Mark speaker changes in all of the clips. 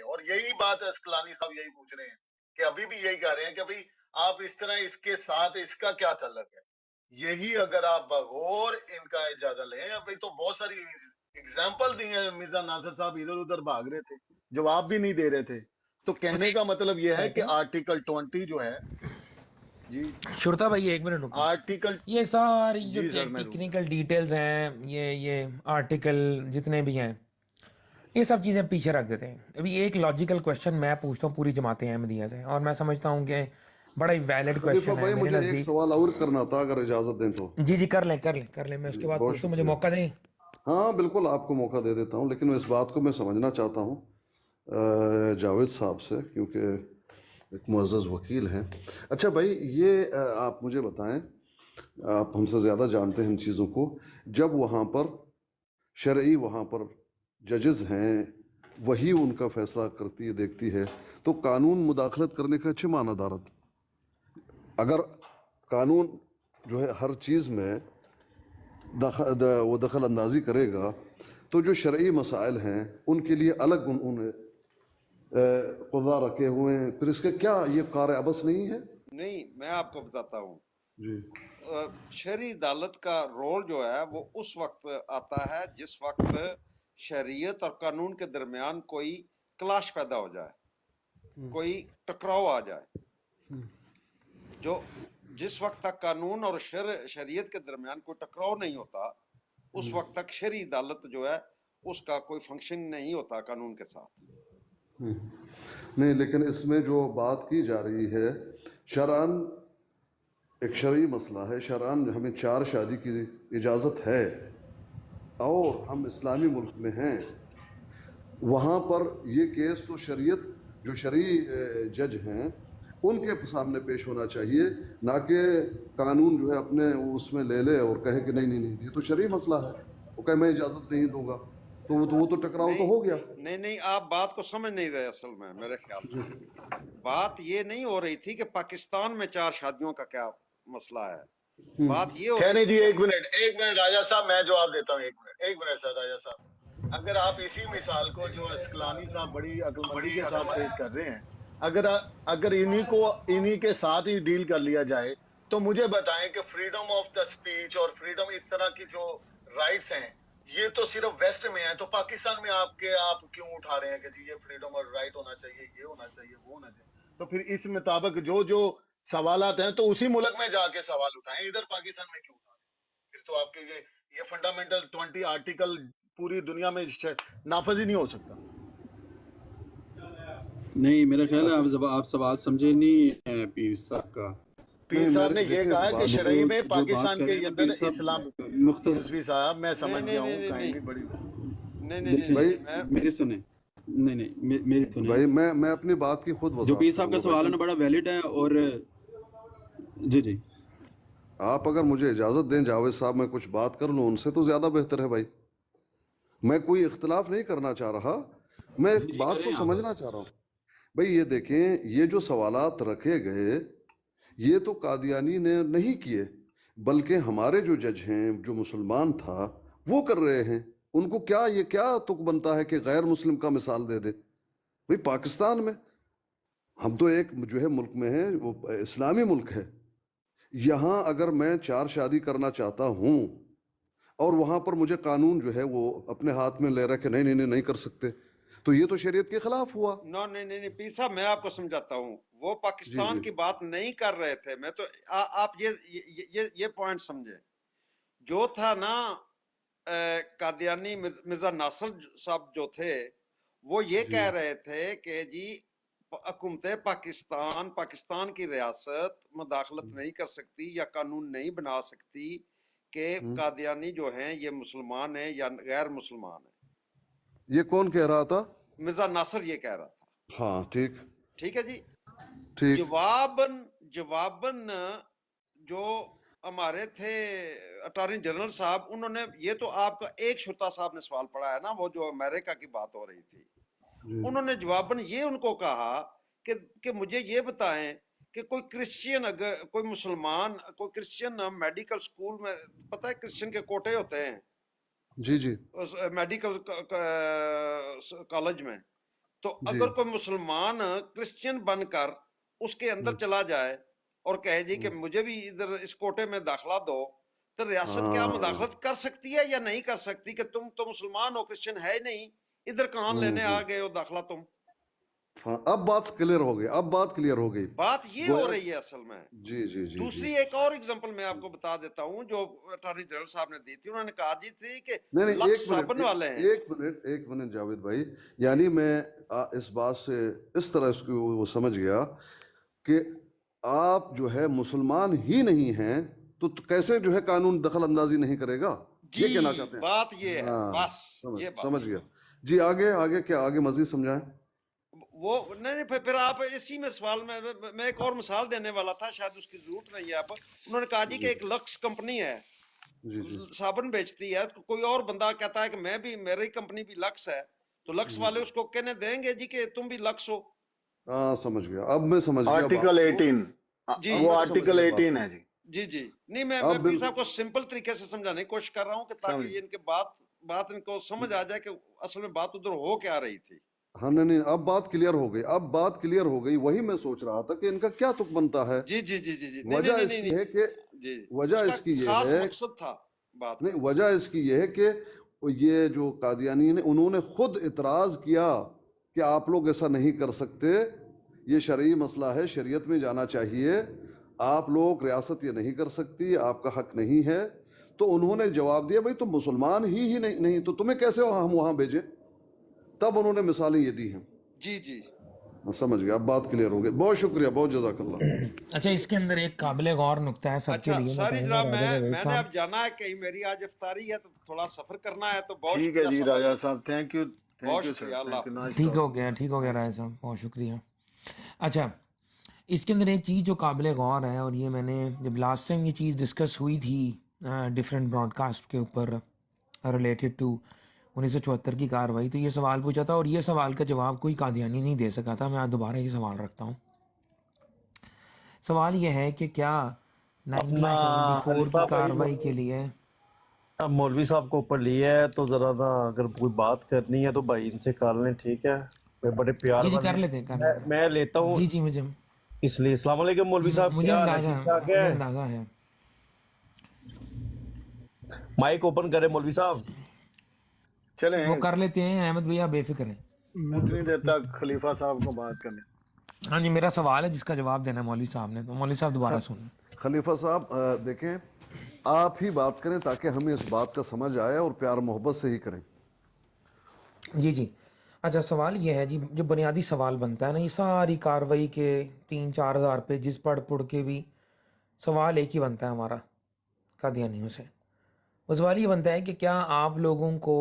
Speaker 1: اور یہی بات اسکلانی صاحب یہی پوچھ رہے ہیں کہ ابھی بھی یہی کہہ رہے ہیں کہ بھئی آپ اس طرح اس کے ساتھ اس کا کیا تعلق ہے. یہی اگر آپ بغور ان کا اجازت لیں, ابھی تو بہت ساری اگزامپل دی ہیں, مرزا ناصر صاحب ادھر ادھر بھاگ رہے تھے, جواب بھی نہیں دے رہے تھے. تو کہنے کا مطلب یہ ہے کہ آرٹیکل 20 جو ہے, جی
Speaker 2: شرطا بھائی ایک منٹ رکیں.
Speaker 1: آرٹیکل,
Speaker 2: یہ ساری جو
Speaker 1: جی سر میں رک
Speaker 2: ٹیکنیکل ڈیٹیلز ہیں, یہ آرٹیکل جتنے بھی ہیں, یہ سب چیزیں پیچھے رکھ دیتے ہیں. ابھی ایک لاجیکل کویشچن میں پوچھتا ہوں پوری جماعت احمدیہ سے, اور میں سمجھتا ہوں کہ بڑا ہی ویلڈ
Speaker 3: خلیفہ
Speaker 2: کویشچن ہے
Speaker 3: بھائی
Speaker 2: میرے
Speaker 3: مجھے ایک
Speaker 2: نزدیک.
Speaker 3: سوال اور کرنا تھا اگر اجازت دیں تو.
Speaker 2: جی کر لیں میں اس
Speaker 3: جی
Speaker 2: کے بعد
Speaker 3: بہت
Speaker 2: پوچھتا ہوں, مجھے
Speaker 3: شکریہ.
Speaker 2: موقع دیں.
Speaker 3: ہاں بالکل آپ کو موقع دے دیتا ہوں, لیکن میں اس بات کو میں سمجھنا چاہتا ہوں جاوید صاحب سے, کیونکہ ایک معزز وکیل ہیں. اچھا بھائی یہ آپ مجھے بتائیں, آپ ہم سے زیادہ جانتے ہیں ان چیزوں کو, جب وہاں پر شرعی وہاں پر ججز ہیں, وہی ان کا فیصلہ کرتی ہے دیکھتی ہے, تو قانون مداخلت کرنے کا اچھے معنی دارت. اگر قانون جو ہے ہر چیز میں وہ دخل اندازی کرے گا, تو جو شرعی مسائل ہیں ان کے لیے الگ انہوں نے قضا رکھے ہوئے ہیں, پھر اس کے کیا یہ کار عبث نہیں ہے؟
Speaker 4: نہیں, میں آپ کو بتاتا ہوں.
Speaker 3: جی
Speaker 4: شرعی عدالت کا رول جو ہے وہ اس وقت آتا ہے جس وقت شریعت اور قانون کے درمیان کوئی کلاش پیدا ہو جائے, کوئی ٹکراؤ آ جائے. جس وقت تک قانون اور شریعت کے درمیان کوئی ٹکراؤ نہیں ہوتا, اس وقت تک شرعی عدالت جو ہے اس کا کوئی فنکشن نہیں ہوتا قانون کے ساتھ.
Speaker 3: نہیں, لیکن اس میں جو بات کی جا رہی ہے شرعاً ایک شرعی مسئلہ ہے, شرعاً ہمیں 4 شادی کی اجازت ہے, اور ہم اسلامی ملک میں ہیں. وہاں پر یہ کیس تو شریعت جو شرعی جج ہیں ان کے سامنے پیش ہونا چاہیے, نہ کہ قانون جو ہے اپنے اس میں لے لے اور کہے کہ نہیں یہ تو شرعی مسئلہ ہے, وہ کہے میں اجازت نہیں دوں گا, تو وہ تو ٹکراؤ تو ہو گیا.
Speaker 4: نہیں, آپ بات کو سمجھ نہیں رہے. اصل میں میرے خیال میں بات یہ نہیں ہو رہی تھی کہ پاکستان میں 4 شادیوں کا کیا مسئلہ ہے. بات یہ ہو رہی
Speaker 1: کہنے
Speaker 4: تھی
Speaker 1: جی,
Speaker 4: کہ
Speaker 1: ایک منٹ راجہ صاحب, میں جواب دیتا ہوں. ایک منٹ سر راجہ صاحب, اگر آپ اسی مثال کو جو اسکلانی صاحب بڑی عقل مندی کے ساتھ پیش کر رہے ہیں, اگر انہی کے ساتھ ہی ڈیل کر لیا جائے, تو مجھے بتائیں کہ فریڈم آف دا سپیچ اور فریڈم اس طرح کی جو رائٹس ہیں یہ تو صرف ویسٹ میں ہیں, تو پاکستان میں آپ کیوں اٹھا رہے ہیں کہ جی یہ فریڈم اور رائٹ ہونا چاہیے, یہ ہونا چاہیے, وہ ہونا چاہیے. تو پھر اس مطابق جو سوالات ہیں تو اسی ملک میں جا کے سوال اٹھائیں, ادھر پاکستان میں کیوں اٹھا رہے ہیں؟ پھر تو آپ کے یہ فنڈامنٹل 20 آرٹیکل پوری دنیا میں نافذ ہی نہیں ہو سکتا.
Speaker 5: نہیں, میرا خیال
Speaker 3: اچھا
Speaker 5: ہے آپ سوال سمجھے نہیں پیر صاحب کا.
Speaker 1: پیر
Speaker 3: نہیں
Speaker 1: صاحب
Speaker 3: میرے
Speaker 1: نے یہ
Speaker 3: دیکھیں
Speaker 1: کہا کہ
Speaker 3: بات
Speaker 1: شرعی میں
Speaker 5: جو بات
Speaker 1: پاکستان
Speaker 5: کر
Speaker 1: کے
Speaker 5: رہے ہیں نا
Speaker 1: اندر
Speaker 5: پیر
Speaker 1: اسلام.
Speaker 5: صاحب مختصر,
Speaker 1: یوسفی صاحب میں
Speaker 4: نہیں
Speaker 1: سمجھ
Speaker 4: نہیں
Speaker 1: گیا ہوں,
Speaker 4: نہیں نہیں
Speaker 1: کائنڈلی بڑی
Speaker 4: نہیں
Speaker 3: بھائی
Speaker 5: میری سنیں. نہیں میری سنیں.
Speaker 3: بھائی میں اپنی بات کی خود
Speaker 5: جو پیر
Speaker 3: وضاحت
Speaker 5: صاحب
Speaker 3: کروں
Speaker 5: کا
Speaker 3: گا
Speaker 5: سوال ہے
Speaker 3: بھائی.
Speaker 5: نا بڑا ویلڈ ہے, اور جی
Speaker 3: آپ اگر مجھے اجازت دیں جاوید صاحب, میں کچھ بات کر لوں ان سے تو زیادہ بہتر ہے بھائی. میں کوئی اختلاف نہیں کرنا چاہ رہا, میں ایک
Speaker 5: جی
Speaker 3: بات
Speaker 5: کریں
Speaker 3: کو
Speaker 5: آپ.
Speaker 3: سمجھنا چاہ رہا ہوں. بھائی یہ دیکھیں, یہ جو سوالات رکھے گئے یہ تو قادیانی نے نہیں کیے, بلکہ ہمارے جو جج ہیں جو مسلمان تھا وہ کر رہے ہیں. ان کو یہ کیا تک بنتا ہے کہ غیر مسلم کا مثال دے دے؟ بھائی پاکستان میں ہم تو ایک جو ہے ملک میں ہیں, وہ اسلامی ملک ہے. یہاں اگر میں 4 شادی کرنا چاہتا ہوں اور وہاں پر مجھے قانون جو ہے وہ اپنے ہاتھ میں لے رہا ہے کہ نہیں کر سکتے, تو یہ تو شریعت کے خلاف ہوا.
Speaker 4: نہیں پیر صاحب, میں آپ کو سمجھاتا ہوں. وہ
Speaker 3: جی
Speaker 4: پاکستان
Speaker 3: جی
Speaker 4: کی بات نہیں کر رہے تھے. میں تو آپ یہ پوائنٹ سمجھیں. جو تھا نا قادیانی مرزا ناصر صاحب جو تھے, وہ یہ
Speaker 3: جی
Speaker 4: کہہ رہے تھے کہ جی حکومت پاکستان کی ریاست مداخلت نہیں کر سکتی یا قانون نہیں بنا سکتی کہ قادیانی جو ہیں یہ مسلمان ہیں یا غیر مسلمان ہیں.
Speaker 3: یہ کون کہہ رہا تھا؟
Speaker 4: مرزا ناصر یہ کہہ رہا تھا.
Speaker 3: ہاں
Speaker 4: ٹھیک ہے جی.
Speaker 3: ٹھیک.
Speaker 4: جواباً جو ہمارے تھے اٹارنی جنرل صاحب, انہوں نے یہ تو آپ کا ایک شرطا صاحب نے سوال پڑھا ہے نا, وہ جو امریکہ کی بات ہو رہی تھی, انہوں نے جواباً یہ ان کو کہا کہ مجھے یہ بتائیں کہ کوئی کرسچین, اگر کوئی مسلمان کوئی کرسچین میڈیکل سکول میں, پتہ ہے کرسچین کے کوٹے ہوتے ہیں
Speaker 3: جی
Speaker 4: میڈیکل کالج میں, तो
Speaker 3: जी
Speaker 4: अगर कोई मुसलमान क्रिश्चियन बनकर उसके अंदर चला जाए और कहे जी कि मुझे भी इधर इस कोटे में दाखला दो, तो रियासत क्या
Speaker 3: हाँ
Speaker 4: मुदाखलत कर सकती है या नहीं कर सकती कि तुम तो मुसलमान हो, क्रिश्चियन है ही नहीं, इधर कहाँ लेने आ गए हो दाखला तुम?
Speaker 3: हाँ, अब बात क्लियर हो गई, अब बात क्लियर हो गई।
Speaker 4: बात ये हो
Speaker 3: गोया
Speaker 4: रही है असल में।
Speaker 3: जी जी जी जी
Speaker 4: दूसरी एक और एग्जांपल मैं आपको बता देता हूं जो अटॉर्नी जनरल साहब ने दी थी। उन्होंने कहा जी थी कि
Speaker 3: नहीं नहीं,
Speaker 4: लक्स साबन वाले हैं।
Speaker 3: एक मिनट जावेद भाई, यानी मैं इस बात से इस तरह इसको वो समझ गया कि आप जो है मुसलमान ही नहीं हैं, तो कैसे जो है कानून दखल अंदाजी नहीं करेगा, ये कहना
Speaker 4: जी
Speaker 3: चाहते हैं?
Speaker 4: बात ये है,
Speaker 3: हाँ,
Speaker 4: बस ये बात
Speaker 3: समझ गया जी। आगे आगे क्या, आगे मजीद समझाएं।
Speaker 4: वो नहीं फिर आप इसी में सवाल में मैं एक और मिसाल देने वाला था, शायद उसकी जरूरत नहीं है आप। उन्होंने कहा जी कि एक लक्स कंपनी है,
Speaker 3: जी जी
Speaker 4: साबुन बेचती है, तो कोई और बंदा कहता है कि मैं भी, मेरी कंपनी भी लक्स है, तो लक्स वाले उसको कहने देंगे जी कि तुम भी लक्स हो?
Speaker 3: हाँ, समझ गया, अब मैं समझ गया बात
Speaker 1: आर्टिकल
Speaker 3: को।
Speaker 1: 18,
Speaker 4: जी
Speaker 1: वो
Speaker 3: अब मैं समझ
Speaker 1: आर्टिकल
Speaker 3: गया बात
Speaker 1: 18
Speaker 3: को।
Speaker 1: है जी।
Speaker 4: जी जी नहीं, मैं
Speaker 3: अब
Speaker 4: पीर
Speaker 3: बिल्कुल
Speaker 4: साहब को सिंपल तरीके से समझाने की कोशिश कर रहा हूँ कि ताकि
Speaker 1: समझ
Speaker 4: ये इनके बात इनको समझ आ जाए कि असल में बात उधर हो क्या रही थी।
Speaker 3: हाँ, नहीं नहीं, अब बात क्लियर हो गई, अब बात क्लियर हो गई। वही मैं सोच रहा था कि इनका क्या तुक बनता है।
Speaker 4: जी जी जी जी जी नहीं नहीं
Speaker 3: वजह
Speaker 4: नहीं नहीं
Speaker 3: इसकी
Speaker 4: नहीं
Speaker 3: है कि
Speaker 4: जी,
Speaker 3: वजह
Speaker 4: उसका
Speaker 3: इसकी ये
Speaker 4: खास
Speaker 3: है,
Speaker 4: मकसद था बात
Speaker 3: नहीं,
Speaker 4: का।
Speaker 3: वजह इसकी ये है कि ये जो कादियानी ने, उन्होंने खुद इतराज किया कि आप लोग ऐसा नहीं कर सकते, ये शरई मसला है, शरीयत में जाना चाहिए, आप लोग रियासत ये नहीं कर सकती, आपका हक नहीं है। तो उन्होंने जवाब दिया, भाई तुम मुसलमान ही नहीं तो तुम्हें कैसे हम वहां भेजें? तब उन्होंने मिसालें ये दी हैं।
Speaker 4: जी जी
Speaker 3: मैं समझ गया, अब बात क्लियर हो गई। बहुत शुक्रिया, बहुत जज़ाकल्लाह।
Speaker 2: अच्छा, इसके अंदर एक काबिल गौर नुक्ता है सबके
Speaker 4: अच्छा
Speaker 2: लिए, मैं
Speaker 4: सारी
Speaker 2: कहूँगा
Speaker 4: जनाब,
Speaker 2: राजा जावेद
Speaker 4: मैंने
Speaker 2: साहब।
Speaker 4: अब जाना है कहीं, मेरी आज इफ्तारी है तो थोड़ा सफर करना है, तो बहुत
Speaker 1: ठीक है
Speaker 4: शुक्रिया
Speaker 1: जी
Speaker 4: सब
Speaker 1: राजा
Speaker 4: भाइयों,
Speaker 1: साहब, थैंक
Speaker 4: बहुत
Speaker 1: यू सर,
Speaker 4: शुक्रिया, अल्लाह
Speaker 1: थैंक यू, नाइस
Speaker 2: ठीक हो
Speaker 1: टॉकिंग
Speaker 2: गया,
Speaker 1: सर,
Speaker 2: ठीक हो गया
Speaker 1: नाइस
Speaker 2: राय साहब, बहुत शुक्रिया। अच्छा, इसके अंदर एक चीज़ जो काबिल गौर है, और ये मैंने जब लास्ट टाइम ये चीज़ डिस्कस हुई थी डिफरेंट ब्रॉडकास्ट के ऊपर रिलेटेड टू 1974 की कार्रवाई, तो ये सवाल पूछा था और ये सवाल का जवाब कोई कादियानी नहीं दे सका था। मैं आज दोबारा ये सवाल रखता हूँ। सवाल ये है कि क्या
Speaker 6: अपना
Speaker 2: 1974 की
Speaker 6: खलीफा भाई
Speaker 2: कार्रवाई के लिए
Speaker 6: अब मौलवी साहब को ऊपर लिया है, तो जरा ना अगर कोई बात करनी है तो भाई इनसे कर लें, ठीक है? वे बड़े प्यार
Speaker 2: जी जी
Speaker 6: वाले
Speaker 2: कर
Speaker 6: हैं।
Speaker 2: लेते हैं, कर
Speaker 6: मैं
Speaker 2: लेते हैं।
Speaker 6: मैं लेता हूँ,
Speaker 2: जी जी, मुझे
Speaker 6: इसलिए अस्सलाम वालेकुम मौलवी साहब,
Speaker 2: मुझे
Speaker 6: क्या हाल है?
Speaker 2: अंदाज़ा
Speaker 6: ठीक ठाक
Speaker 2: मुझे
Speaker 6: है?
Speaker 2: अंदाज़ा है।
Speaker 6: माइक ओपन करें मौलवी साहब।
Speaker 1: चलें
Speaker 2: वो कर लेते हैं, अहमद भैया बेफिक्र हैं।
Speaker 1: उतनी देर तक खलीफा साहब को बात करने।
Speaker 2: हाँ जी, मेरा सवाल है जिसका जवाब देना है मौलवी साहब ने, तो मौलवी साहब दोबारा सुन।
Speaker 3: खलीफा साहब देखें, आप ही बात करें ताकि हमें इस बात का समझ आए, और प्यार मोहब्बत से ही करें।
Speaker 2: जी जी। अच्छा, सवाल ये है जी, जो बुनियादी सवाल बनता है ना, ये सारी कार्रवाई के 3-4 हज़ार पेजिस पढ़ के भी सवाल एक ही बनता है हमारा कादियानियों से। वो सवाल ये बनता है कि क्या आप लोगों को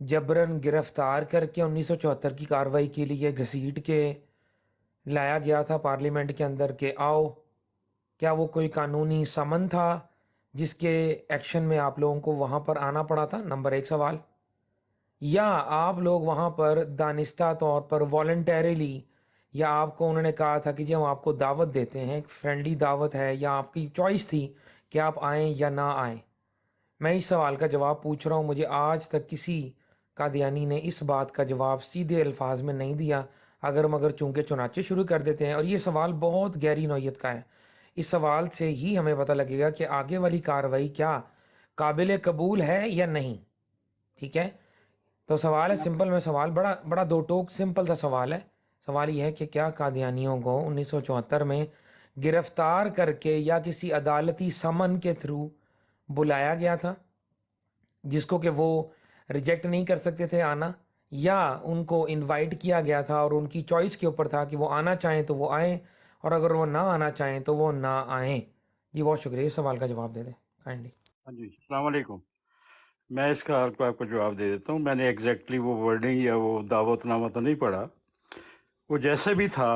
Speaker 2: जबरन गिरफ्तार करके 1974 की कार्रवाई के लिए घसीट के लाया गया था पार्लियामेंट के अंदर के आओ? क्या वो कोई कानूनी समन था जिसके एक्शन में आप लोगों को वहाँ पर आना पड़ा था? नंबर 1 सवाल। या आप लोग वहाँ पर दानिस्ता तौर पर वॉलंटरीली, या आपको उन्होंने कहा था कि जी हम आपको दावत देते हैं, एक फ्रेंडली दावत है, या आपकी चॉइस थी कि आप आएँ या ना आएँ? मैं इस सवाल का जवाब पूछ रहा हूँ। मुझे आज तक किसी कादियानी ने इस बात का जवाब सीधे अल्फाज में नहीं दिया, अगर मगर चूँकि चुनाचे शुरू कर देते हैं। और ये सवाल बहुत गहरी नौयत का है। इस सवाल से ही हमें पता लगेगा कि आगे वाली कार्रवाई क्या काबिल कबूल है या नहीं। ठीक है, तो सवाल है सिंपल में, सवाल बड़ा दो टोक सिंपल सा सवाल है। सवाल ये है कि क्या कादियानियों को 1974 में गिरफ्तार करके या किसी अदालती समन के थ्रू बुलाया गया था, जिसको कि वो रिजेक्ट नहीं कर सकते थे आना, या उनको इनवाइट किया गया था और उनकी चॉइस के ऊपर था कि वो आना चाहें तो वो आएँ, और अगर वो ना आना चाहें तो वो ना आएँ? जी बहुत शुक्रिया, इस सवाल का जवाब दे दें काइंडली।
Speaker 7: हाँ जी, अस्सलाम वालेकुम। मैं इसका आपको जवाब दे देता हूँ। मैंने एग्जैक्टली वो वर्डिंग या वो दावतनामा तो नहीं पढ़ा। वो जैसे भी था,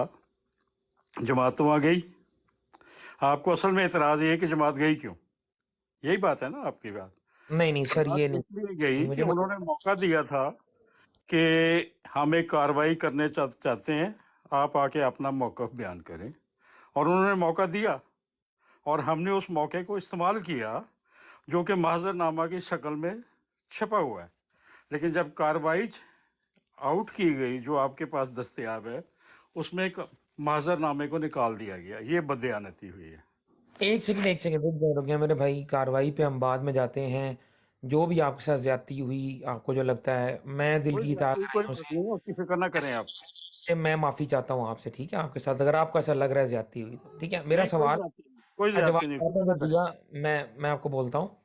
Speaker 7: जमात तो वहाँ गई। आपको असल में एतराज़ ये है कि जमात गई क्यों? यही बात है ना आपकी बात?
Speaker 2: नहीं सर, ये
Speaker 7: जमात
Speaker 2: नहीं,
Speaker 7: इसलिए गई कि
Speaker 2: मुझे
Speaker 7: उन्होंने मौका दिया था कि हम एक कार्रवाई करने चाहते हैं, आप आके अपना मौक़िफ़ बयान करें, और उन्होंने मौका दिया और हमने उस मौके को इस्तेमाल किया, जो कि महज़रनामा की शक्ल में छपा हुआ है। लेकिन जब कार्रवाई आउट की गई जो आपके पास दस्तयाब है उसमें एक माजर नामे को निकाल दिया गया, ये बदयानती हुई है।
Speaker 2: एक सेकंड रुक गया मेरे भाई, कार्रवाई पे हम बाद में जाते हैं। जो भी आपके साथ ज्यादती हुई, आपको जो लगता है, मैं दिल की
Speaker 7: कोई
Speaker 2: ताकत
Speaker 7: बात नहीं है, उसकी फिक्र ना करें आप।
Speaker 2: से मैं माफी चाहता हूँ आपसे, ठीक है? आपके साथ अगर आपको ऐसा लग रहा है ज्यादती हुई तो ठीक है। मेरा
Speaker 7: नहीं, कोई
Speaker 2: सवाल
Speaker 7: बात नहीं, कोई
Speaker 2: का जवाब
Speaker 7: ज्यादती नहीं,
Speaker 2: आपने
Speaker 7: फिक्र
Speaker 2: जो
Speaker 7: ना करें।
Speaker 2: दिया, मैं आपको बोलता हूँ।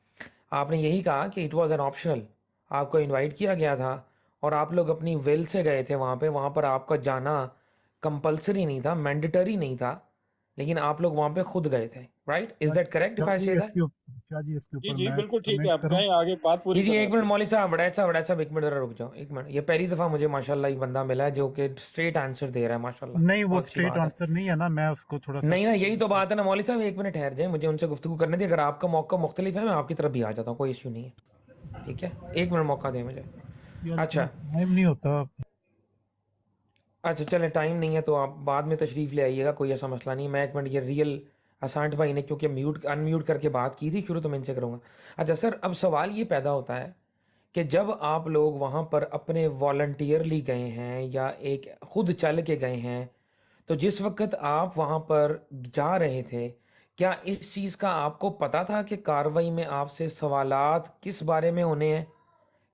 Speaker 2: आपने यही कहा कि इट वाज एन ऑप्शनल, आपको इनवाइट किया गया था और आप लोग अपनी विल से गए थे वहाँ पर आपका जाना कंपलसरी नहीं था, मैंडेटरी नहीं था, लेकिन आप लोग वहाँ पे खुद गए थे, right? Is that correct if I say that?
Speaker 8: Shah ji इसके
Speaker 7: जी
Speaker 8: ऊपर
Speaker 7: जी
Speaker 8: मैं
Speaker 7: बिल्कुल ठीक है,
Speaker 8: कमेंट
Speaker 7: आप
Speaker 8: करूं?
Speaker 7: कहें आगे, बात पूरी
Speaker 2: जी
Speaker 7: करें
Speaker 2: एक मिनट
Speaker 7: आप।
Speaker 2: मौली साहब, वड़ैच साहब एक मिनट जरा रुक जाओ, एक मिनट। ये पहली दफ़ा मुझे माशाल्लाह एक बंदा मिला है जो कि स्ट्रेट आंसर दे रहा है, माशाल्लाह,
Speaker 8: नहीं, वो
Speaker 2: बहुत अच्छी
Speaker 8: स्ट्रेट
Speaker 2: बात है।
Speaker 8: आंसर नहीं है ना, मैं उसको थोड़ा सा
Speaker 2: नहीं ना, यही तो बात है ना मौली साहब, एक मिनट ठहर जाए, मुझे उनसे गुफ्तगू करने दी। अगर आपका मौका मुख्तलिफ है, मैं आपकी तरफ भी आ जाता हूँ, कोई इश्यू नहीं है, ठीक है? एक मिनट मौका दें मुझे।
Speaker 8: यार
Speaker 2: अच्छा
Speaker 8: टाइम नहीं होता।
Speaker 2: अच्छा, चलें, टाइम नहीं है तो आप बाद में तशरीफ़ ले आइएगा, कोई ऐसा मसला नहीं। मैं एक मिनट, ये रियल असांट भाई ने क्योंकि अनम्यूट करके बात की थी शुरू, तो मैं इनसे करूँगा। अच्छा सर, अब सवाल ये पैदा होता है कि जब आप लोग वहाँ पर अपने वॉलंटियरली गए हैं या एक खुद चल के गए हैं, तो जिस वक्त आप वहाँ पर जा रहे थे, क्या इस चीज़ का आपको पता था कि कार्रवाई में आपसे सवालात किस बारे में होने हैं?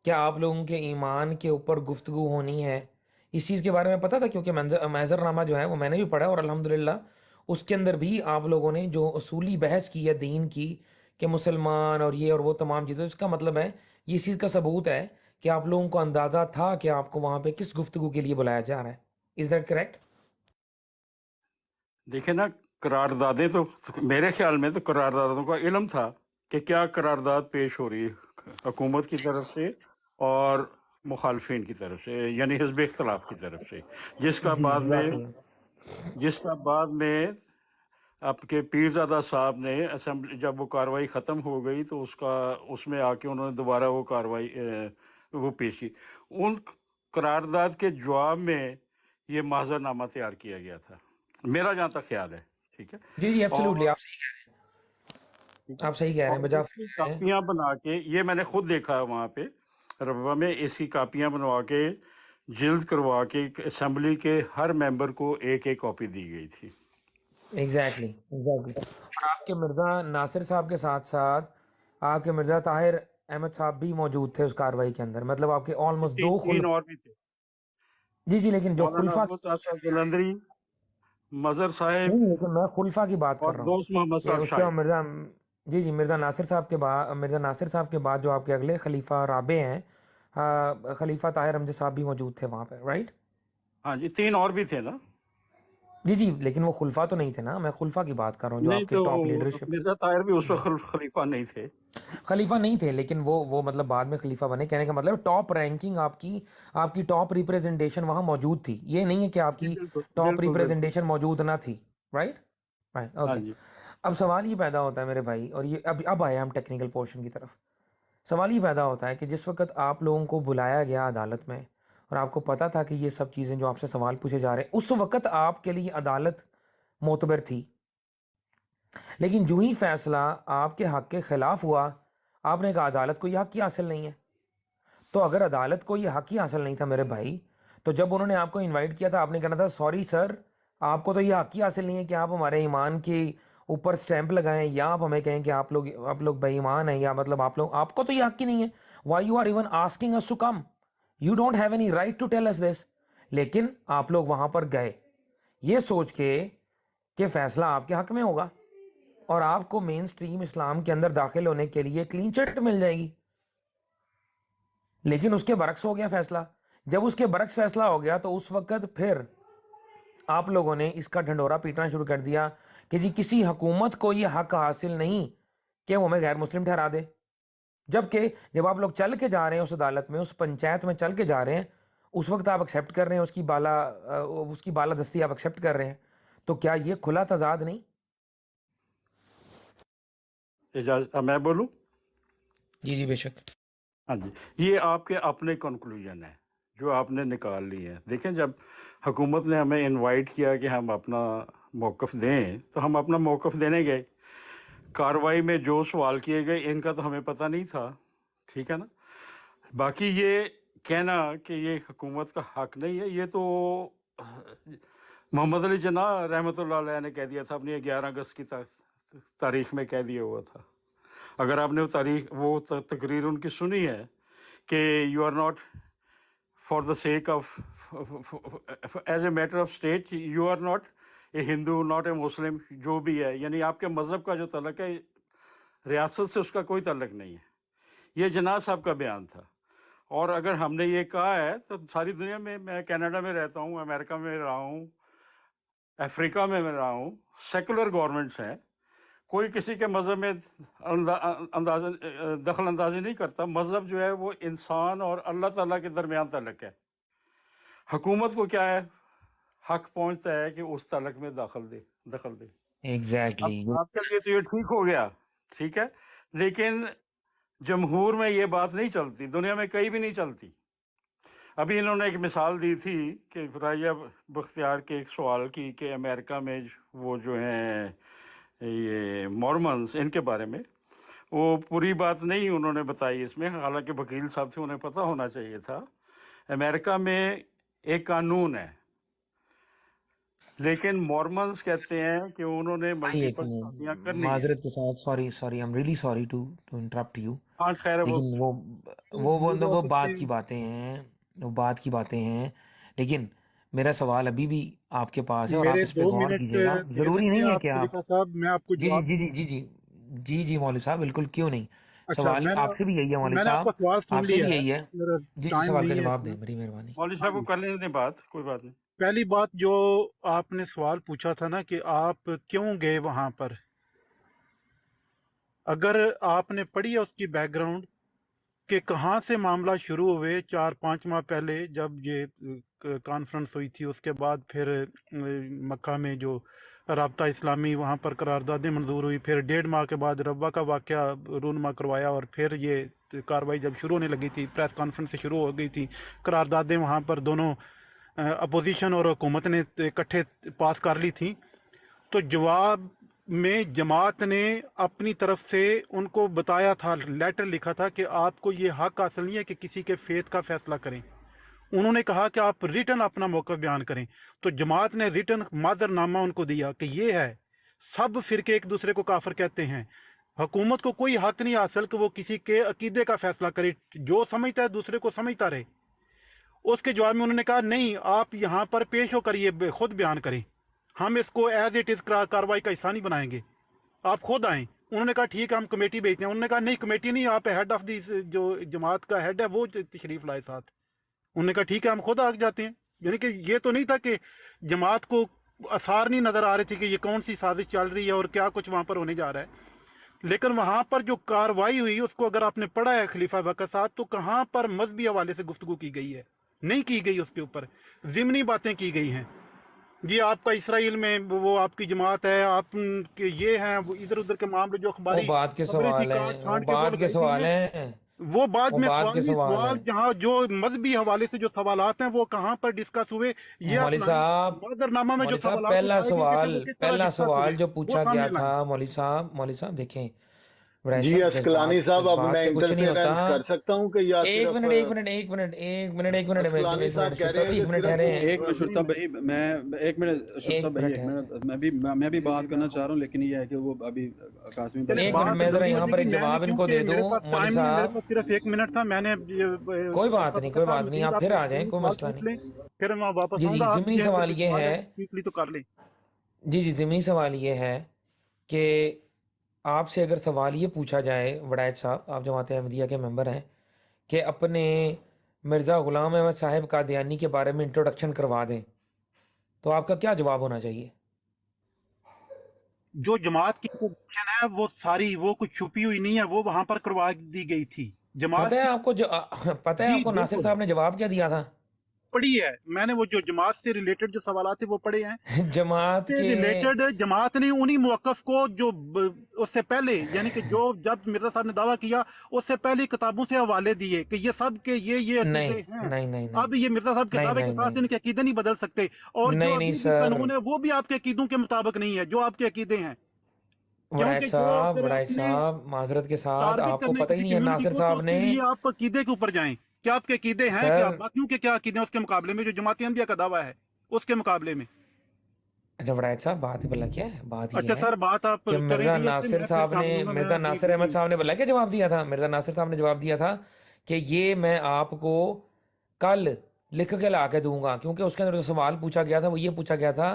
Speaker 2: क्या आप लोगों के ईमान के ऊपर गुफ्तगू होनी है? इस चीज़ के बारे में पता था? क्योंकि मंजरनामा जो है वो मैंने भी पढ़ा और अल्हम्दुलिल्लाह उसके अंदर भी आप लोगों ने जो उसूली बहस की है दीन की, कि मुसलमान और ये और वो तमाम चीज़ें, इसका मतलब है, ये इस चीज़ का सबूत है कि आप लोगों को अंदाज़ा था कि आपको वहाँ पे किस गुफ्तगू के लिए बुलाया जा रहा है। Is that correct?
Speaker 7: देखे ना, करारदादें तो मेरे ख्याल में तो करारदादों का इल्म था कि क्या करारदाद पेश हो रही है हुकूमत की तरफ से और मुखालफिन की तरफ से, यानी हिज़्ब इख्तिलाफ की तरफ से, जिसका
Speaker 2: जी
Speaker 7: बाद में
Speaker 2: जज़ाकल्लाह।
Speaker 7: जिसका बाद में आपके पीरजादा साहब ने असेंबली, जब वो कार्रवाई ख़त्म हो गई तो उसमें आके उन्होंने दोबारा वो कार्रवाई वो पेश की। उन करारदाद के जवाब में ये माजरनामा तैयार किया गया था, मेरा जहाँ तक ख्याल है, ठीक है।
Speaker 2: जी एब्सोल्युटली,
Speaker 7: और
Speaker 2: आप सही कह रहे
Speaker 7: ठीक
Speaker 2: हैं,
Speaker 7: है,
Speaker 2: आप सही कह रहे हैं,
Speaker 7: और
Speaker 2: बजा
Speaker 7: इसकी
Speaker 2: फरमा रहे हैं।
Speaker 7: कापियाँ बना के, ये मैंने खुद देखा है वहाँ पे रबा में, इसकी कापियाँ बनवा के जिल्द करवा के असेंबली के हर मेंबर को एक एक कॉपी दी गई थी।
Speaker 2: एग्जैक्टली और आपके मिर्ज़ा नासिर साहब के साथ साथ आपके मिर्ज़ा ताहिर अहमद साहब भी मौजूद थे उस कार्रवाई के अंदर, मतलब आपके ऑलमोस्ट दो
Speaker 7: तीन और भी थे,
Speaker 2: जी लेकिन जो
Speaker 7: मौलाना
Speaker 2: खुलफा की
Speaker 7: अबू तासर जलंधरी, मजहर साहिब
Speaker 2: नहीं, लेकिन मैं खुलफा की बात कर
Speaker 7: और
Speaker 2: रहा हूँ
Speaker 7: दोस्त मोहम्मद
Speaker 2: कि
Speaker 7: साहब
Speaker 2: उसके बाद
Speaker 7: शाही।
Speaker 2: मिर्ज़ा मिर्ज़ा नासिर साहब के बाद, जो आपके अगले खलीफा राबे हैं, खलीफा ताहिर अहमद साहब भी मौजूद थे वहाँ पे, राइट?
Speaker 7: हाँ जी, तीन और भी थे ना।
Speaker 2: जी लेकिन वो खुलफा तो नहीं थे ना, मैं खुलफा की बात कर रहा हूँ जो
Speaker 7: नहीं
Speaker 2: आपके
Speaker 7: तो
Speaker 2: टॉप लीडरशिप।
Speaker 7: मिर्जा ताहिर भी उस वक्त खलीफा नहीं थे।
Speaker 2: खलीफा नहीं थे, लेकिन वो मतलब बाद में खलीफा बने। कहने का मतलब टॉप रैंकिंग आपकी टॉप रिप्रेजेंटेशन वहाँ मौजूद थी, ये नहीं है कि
Speaker 7: जी
Speaker 2: आपकी
Speaker 7: बिल्कुल
Speaker 2: टॉप
Speaker 7: बिल्कुल बिल्कुल।
Speaker 2: रिप्रेजेंटेशन मौजूद ना थी, राइट? राइट,
Speaker 7: हाँ
Speaker 2: ओके।
Speaker 7: जी,
Speaker 2: अब सवाल ये पैदा होता है मेरे भाई, और ये अब आए हम टेक्निकल पोर्शन की तरफ। सवाल ये पैदा होता है कि जिस वक्त आप लोगों को बुलाया गया अदालत में और आपको पता था कि ये सब चीज़ें जो आपसे सवाल पूछे जा रहे हैं, उस वक्त आपके लिए अदालत मोतबर थी, लेकिन जो ही फैसला आपके हक के खिलाफ हुआ, आपने कहा अदालत को यह हक ही हासिल नहीं है। तो अगर अदालत को यह हक ही हासिल नहीं था मेरे भाई, तो जब उन्होंने आपको इनवाइट किया था, आपने कहना था सॉरी सर, आपको तो यह हक ही हासिल नहीं है कि आप हमारे ईमान के ऊपर स्टैंप लगाएं, या आप हमें कहें कि आप लोग बेईमान हैं, या मतलब आपको तो यह हक ही नहीं है। Why you are even asking us to come? You don't have any right to tell us this. लेकिन आप लोग वहां पर गए ये सोच के कि फैसला आपके हक में होगा और आपको मेन स्ट्रीम इस्लाम के अंदर दाखिल होने के लिए क्लीन चिट मिल जाएगी। लेकिन उसके बरक्स हो गया फैसला। जब उसके बरक्स फैसला हो गया तो उस वक्त फिर आप लोगों ने इसका ढंडोरा पीटना शुरू कर दिया कि जी किसी हुकूमत को यह हक हासिल नहीं कि वो हमें गैर मुस्लिम ठहरा दे। जबकि जब आप लोग चल के जा रहे हैं उस अदालत में, उस पंचायत में चल के जा रहे हैं, उस वक्त आप एक्सेप्ट कर रहे हैं उसकी बालादस्ती आप एक्सेप्ट कर रहे हैं, तो क्या ये खुला तजाद नहीं?
Speaker 7: इजाजत मैं बोलूँ?
Speaker 2: जी बेशक।
Speaker 7: हाँ जी, ये आपके अपने कंक्लूजन है जो आपने निकाल ली है। देखें, जब हुकूमत ने हमें इनवाइट किया कि हम अपना मौक़िफ़ दें, तो हम अपना मौक़िफ़ देने गए। कार्रवाई में जो सवाल किए गए इनका तो हमें पता नहीं था, ठीक है ना। बाकी ये कहना कि ये हुकूमत का हक नहीं है, ये तो मोहम्मद अली जिन्ना रहमतुल्लाह अलैह ने कह दिया था अपनी 11 अगस्त की तारीख में कह दिया हुआ था। अगर आपने वो तकरीर उनकी सुनी है कि you are not for the sake of as a matter of state, you are not a Hindu, not a Muslim, जो भी है, यानी आपके मज़हब का जो तल्लक है रियासत से उसका कोई तल्लक नहीं है। ये जिन्ना साहब का बयान था। और अगर हमने ये कहा है तो सारी दुनिया में, मैं कनाडा में रहता हूँ, अमेरिका में रहा हूँ, अफ्रीका में रहा हूँ, सेकुलर गवर्नमेंट्स हैं, कोई किसी के मज़हब में दखल अंदाजी नहीं करता। मज़हब जो है वो इंसान और अल्लाह ताला के दरमियान तल्लक है। हुकूमत को क्या है, हक पहुंचता है कि उस तल्लक में दखल दे।
Speaker 2: एग्जैक्टली।
Speaker 7: अब आपके लिए तो ये ठीक हो गया, ठीक है, लेकिन जमहूर में ये बात नहीं चलती, दुनिया में कहीं भी नहीं चलती। अभी इन्होंने एक मिसाल दी थी कि राजा बख्तियार के एक सवाल की कि अमेरिका में वो जो हैं ये मॉर्मन्स, इनके बारे में वो पूरी बात नहीं उन्होंने बताई इसमें, हालांकि वकील साहब थे, उन्हें पता होना चाहिए था। अमेरिका में एक कानून है, लेकिन मॉर्मन्स कहते हैं कि उन्होंने
Speaker 2: भाई एक
Speaker 7: मल्टीपल शादियां करनी है।
Speaker 2: माजरत के साथ, sorry I am really sorry to interrupt you,
Speaker 7: हाँ खैर है,
Speaker 2: लेकिन वो बात की बातें हैं, वो बात की बातें हैं। लेकिन मेरा सवाल अभी भी आपके पास है और आप
Speaker 8: मेरे
Speaker 2: इस पे
Speaker 8: 2
Speaker 2: गौर
Speaker 8: मिनट
Speaker 2: कीजिएगा।
Speaker 8: दे
Speaker 2: जरूरी
Speaker 8: सकते
Speaker 2: नहीं
Speaker 8: हैं
Speaker 2: है
Speaker 8: आप
Speaker 2: कि आप
Speaker 8: खलीफा साहब, मैं आपको
Speaker 2: जी
Speaker 8: जवाब
Speaker 2: जी जी जी जी जी जी मौलवी साहब, बिल्कुल, क्यों नहीं।
Speaker 8: अच्छा
Speaker 2: सवाल आपसे भी यही है मौलवी
Speaker 8: मैंने आपका
Speaker 2: साहब,
Speaker 8: सवाल सुन
Speaker 2: आपसे
Speaker 8: लिया
Speaker 2: भी
Speaker 8: है,
Speaker 2: यही है।
Speaker 8: मेरा
Speaker 2: जी जी,
Speaker 8: टाइम
Speaker 2: सवाल का
Speaker 8: नहीं है
Speaker 2: जवाब दें,
Speaker 8: इतना।
Speaker 2: बड़ी मेहरबानी।
Speaker 7: मौलवी
Speaker 8: हाँ
Speaker 7: साहब को
Speaker 8: जी,
Speaker 7: कर लेने दें बात, कोई बात नहीं।
Speaker 8: पहली बात जो आपने सवाल पूछा था ना कि आप क्यों गए वहां पर, अगर आपने पढ़ी है उसकी बैकग्राउंड कि कहाँ से मामला शुरू हुए 4-5 माह पहले जब ये कॉन्फ्रेंस हुई थी, उसके बाद फिर मक्का में जो राब्ता इस्लामी वहाँ पर करारदादें मंजूर हुई, फिर 1.5 माह के बाद रब्बा का वाक़या रूनमा करवाया और फिर ये कार्रवाई जब शुरू होने लगी थी, प्रेस कॉन्फ्रेंस से शुरू हो गई थी, करारदादें वहाँ पर दोनों अपोजिशन और हुकूमत ने इकट्ठे पास कर ली थी। तो जवाब में जमात ने अपनी तरफ से उनको बताया था, लेटर लिखा था कि आपको ये हक हासिल नहीं है कि किसी के फेथ का फैसला करें। उन्होंने कहा कि आप रिटर्न अपना मौका बयान करें। तो जमात ने रिटर्न माजरनामा उनको दिया कि ये है, सब फिरके एक दूसरे को काफिर कहते हैं, हुकूमत को कोई हक नहीं हासिल कि वो किसी के अकीदे का फैसला करे, जो समझता है दूसरे को समझता रहे। उसके जवाब में उन्होंने कहा नहीं, आप यहाँ पर पेश होकर ये खुद बयान करें, हम इसको एज इट इज़ कार्रवाई का हिस्सा नहीं बनाएंगे, आप खुद आएँ। उन्होंने कहा ठीक है, हम कमेटी भेजते हैं। उन्होंने कहा नहीं, कमेटी नहीं, आप हेड ऑफ दी जो जमात का हेड है वो तशरीफ लाए साथ। उन्होंने कहा ठीक है, हम खुद आ जाते हैं। यानी कि ये तो नहीं था कि जमात को आसार नहीं नज़र आ रहे थे कि ये कौन सी साजिश चल रही है और क्या कुछ वहाँ पर होने जा रहा है। लेकिन वहाँ पर जो कार्रवाई हुई उसको अगर आपने पढ़ा है खलीफा वक़्त साथ, तो कहाँ पर मजहबी हवाले से गुफ्तगू की गई है, नहीं की गई, उसके ऊपर ज़िमनी बातें की गई हैं। ये आपका इसराइल में वो आपकी जमात है, आप ये हैं, इधर उधर के मामले जो
Speaker 2: वो
Speaker 8: अखबारी
Speaker 2: बात के
Speaker 8: खबरें थी,
Speaker 2: सवाल हैं,
Speaker 8: काट
Speaker 2: वो
Speaker 8: छांट के
Speaker 2: बात
Speaker 8: बोल
Speaker 2: के
Speaker 8: गई थी
Speaker 2: सवाल
Speaker 8: उन्हें,
Speaker 2: हैं,
Speaker 8: वो बाद
Speaker 2: वो
Speaker 8: में
Speaker 2: बात के सवाल
Speaker 8: सवाल
Speaker 2: हैं।
Speaker 8: जहाँ जो मजहबी हवाले से जो सवालात हैं वो कहाँ पर डिस्कस हुए, ये
Speaker 2: मौलवी
Speaker 8: अपना
Speaker 2: साहब,
Speaker 8: माजरनामा में जो
Speaker 2: मौलवी साहब,
Speaker 8: सवालात
Speaker 2: पहला
Speaker 8: उठाए गए थे
Speaker 2: सवाल,
Speaker 8: वो किस तरह
Speaker 2: पहला
Speaker 8: डिस्कस हुए
Speaker 2: सवाल जो
Speaker 8: वो
Speaker 2: पूछा
Speaker 8: सामने
Speaker 2: गया
Speaker 8: लाएं।
Speaker 2: था, मौलवी साहब देखें, वड़ैच
Speaker 1: जी
Speaker 2: साहब,
Speaker 1: अस्कलानी साहब, अब
Speaker 2: जज्बात
Speaker 1: मैं
Speaker 2: से कुछ नहीं होता।
Speaker 1: इंटरफेरेंस कर सकता हूँ कि या
Speaker 2: एक
Speaker 1: सिर्फ
Speaker 2: मिनट एक मिनट एक मिनट एक मिनट एक मिनट
Speaker 1: अस्कलानी साहब कह
Speaker 2: शुरता
Speaker 1: रहे हैं
Speaker 2: भाई,
Speaker 1: कि
Speaker 2: एक मिनट
Speaker 1: सिर्फ
Speaker 2: ठहरे हैं,
Speaker 5: एक मिनट शुरता भाई, मैं एक मिनट शुरता
Speaker 2: एक
Speaker 5: भाई,
Speaker 2: मिनट
Speaker 5: एक
Speaker 2: है,
Speaker 5: मिनट, मैं भी बात करना चाह रहा हूँ, लेकिन ये है कि वो अभी कासमी भाई
Speaker 8: चलिए
Speaker 2: एक
Speaker 5: बात
Speaker 2: मिनट
Speaker 8: बात
Speaker 2: मैं जरा
Speaker 8: जल्दी
Speaker 2: यहाँ
Speaker 8: होती
Speaker 2: पर
Speaker 8: कि
Speaker 2: एक
Speaker 8: मैंने,
Speaker 2: जवाब इनको
Speaker 8: क्योंकि
Speaker 2: दे
Speaker 8: मेरे
Speaker 2: दूँ।
Speaker 8: पास
Speaker 2: मौलवी
Speaker 8: टाइम नहीं है, मेरे
Speaker 2: साहब,
Speaker 8: पास सिर्फ 1 मिनट था। मैंने
Speaker 2: कोई बात
Speaker 8: खलीफा
Speaker 2: नहीं,
Speaker 8: वक़्त
Speaker 2: कोई
Speaker 8: साहब
Speaker 2: बात नहीं,
Speaker 8: मजीद
Speaker 2: आप
Speaker 8: आप
Speaker 2: फिर आ जाएं, कोई
Speaker 8: सवाल
Speaker 2: मसला
Speaker 8: पूछ
Speaker 2: नहीं।
Speaker 8: लें, फिर मैं वापस
Speaker 2: जी जी,
Speaker 8: आऊँगा।
Speaker 2: ज़िमनी
Speaker 8: आपके
Speaker 2: सवाल
Speaker 8: जो
Speaker 2: ये
Speaker 8: सवाल
Speaker 2: है,
Speaker 8: है क्विकली तो कर लें।
Speaker 2: जी जी, ज़िमनी सवाल ये है कि आपसे अगर सवाल ये पूछा जाए, वड़ैच साहब, आप जमात अहमदिया के मेंबर हैं, कि अपने मिर्ज़ा ग़ुलाम अहमद साहिब कादियानी के बारे में इंट्रोडक्शन करवा दें, तो आपका क्या जवाब होना चाहिए?
Speaker 8: जो जमात की इंट्रोडक्शन है वो सारी, वो कुछ छुपी हुई नहीं है, वो वहां पर करवा दी गई थी जमात
Speaker 2: पता है
Speaker 8: की।
Speaker 2: आपको पता है
Speaker 8: जी
Speaker 2: आपको नासिर
Speaker 8: बिल्कुल
Speaker 2: साहब ने जवाब क्या दिया था?
Speaker 8: पढ़ी है मैंने, वो जो जमात से रिलेटेड जो सवालात थे वो पढ़े हैं।
Speaker 2: जमात
Speaker 8: से
Speaker 2: के
Speaker 8: रिलेटेड जमात ने उन्हीं मौक़िफ़ को जो उससे पहले, यानी कि जो जब मिर्ज़ा साहब ने दावा किया उससे पहले किताबों से हवाले दिए कि ये सब के ये
Speaker 2: नहीं
Speaker 8: अकीदे हैं।
Speaker 2: नहीं नहीं नहीं
Speaker 8: अब ये मिर्ज़ा साहब के
Speaker 2: नहीं
Speaker 8: दावे के
Speaker 2: नहीं
Speaker 8: साथ
Speaker 2: नहीं
Speaker 8: इनके अकीदे नहीं बदल सकते, और जो
Speaker 2: नहीं
Speaker 8: अभी
Speaker 2: नहीं
Speaker 8: भी
Speaker 2: सर,
Speaker 8: कानून है वो भी आपके अकीदों के मुताबिक नहीं है जो आपके अकीदे हैं। क्योंकि जो अगर
Speaker 2: वड़ैच
Speaker 8: आपने
Speaker 2: साहब, माजरत के साथ,
Speaker 8: टारगेट
Speaker 2: आपको
Speaker 8: करना है
Speaker 2: पता ही
Speaker 8: किसी
Speaker 2: नहीं है
Speaker 8: कम्युनिटी
Speaker 2: नासिर
Speaker 8: को, तो
Speaker 2: साहब
Speaker 8: उसके
Speaker 2: ने,
Speaker 8: लिए आप अकीदे के ऊपर जाएं क्या आपके अकीदे हैं, क्या
Speaker 2: सर
Speaker 8: बाकियों के क्या अकीदे हैं उसके मुकाबले में, जो जमात अहमदिया का दावा है उसके मुकाबले में?
Speaker 2: अच्छा वड़ैच साहब, बात ही भला क्या है, बात ये
Speaker 8: अच्छा
Speaker 2: है
Speaker 8: सर, बात आप
Speaker 2: कि
Speaker 8: करें
Speaker 2: मिर्ज़ा
Speaker 8: डीएल से,
Speaker 2: नासिर
Speaker 8: मैं फिर
Speaker 2: साहब
Speaker 8: काम
Speaker 2: ने,
Speaker 8: लूंगा।
Speaker 2: मिर्ज़ा
Speaker 8: मैं
Speaker 2: नासिर अहमद साहब ने बोला क्या जवाब दिया था, मिर्ज़ा नासिर साहब ने जवाब दिया था कि ये मैं आपको कल लिख के ला के दूंगा, क्योंकि उसके अंदर जो सवाल पूछा गया था वो ये पूछा गया था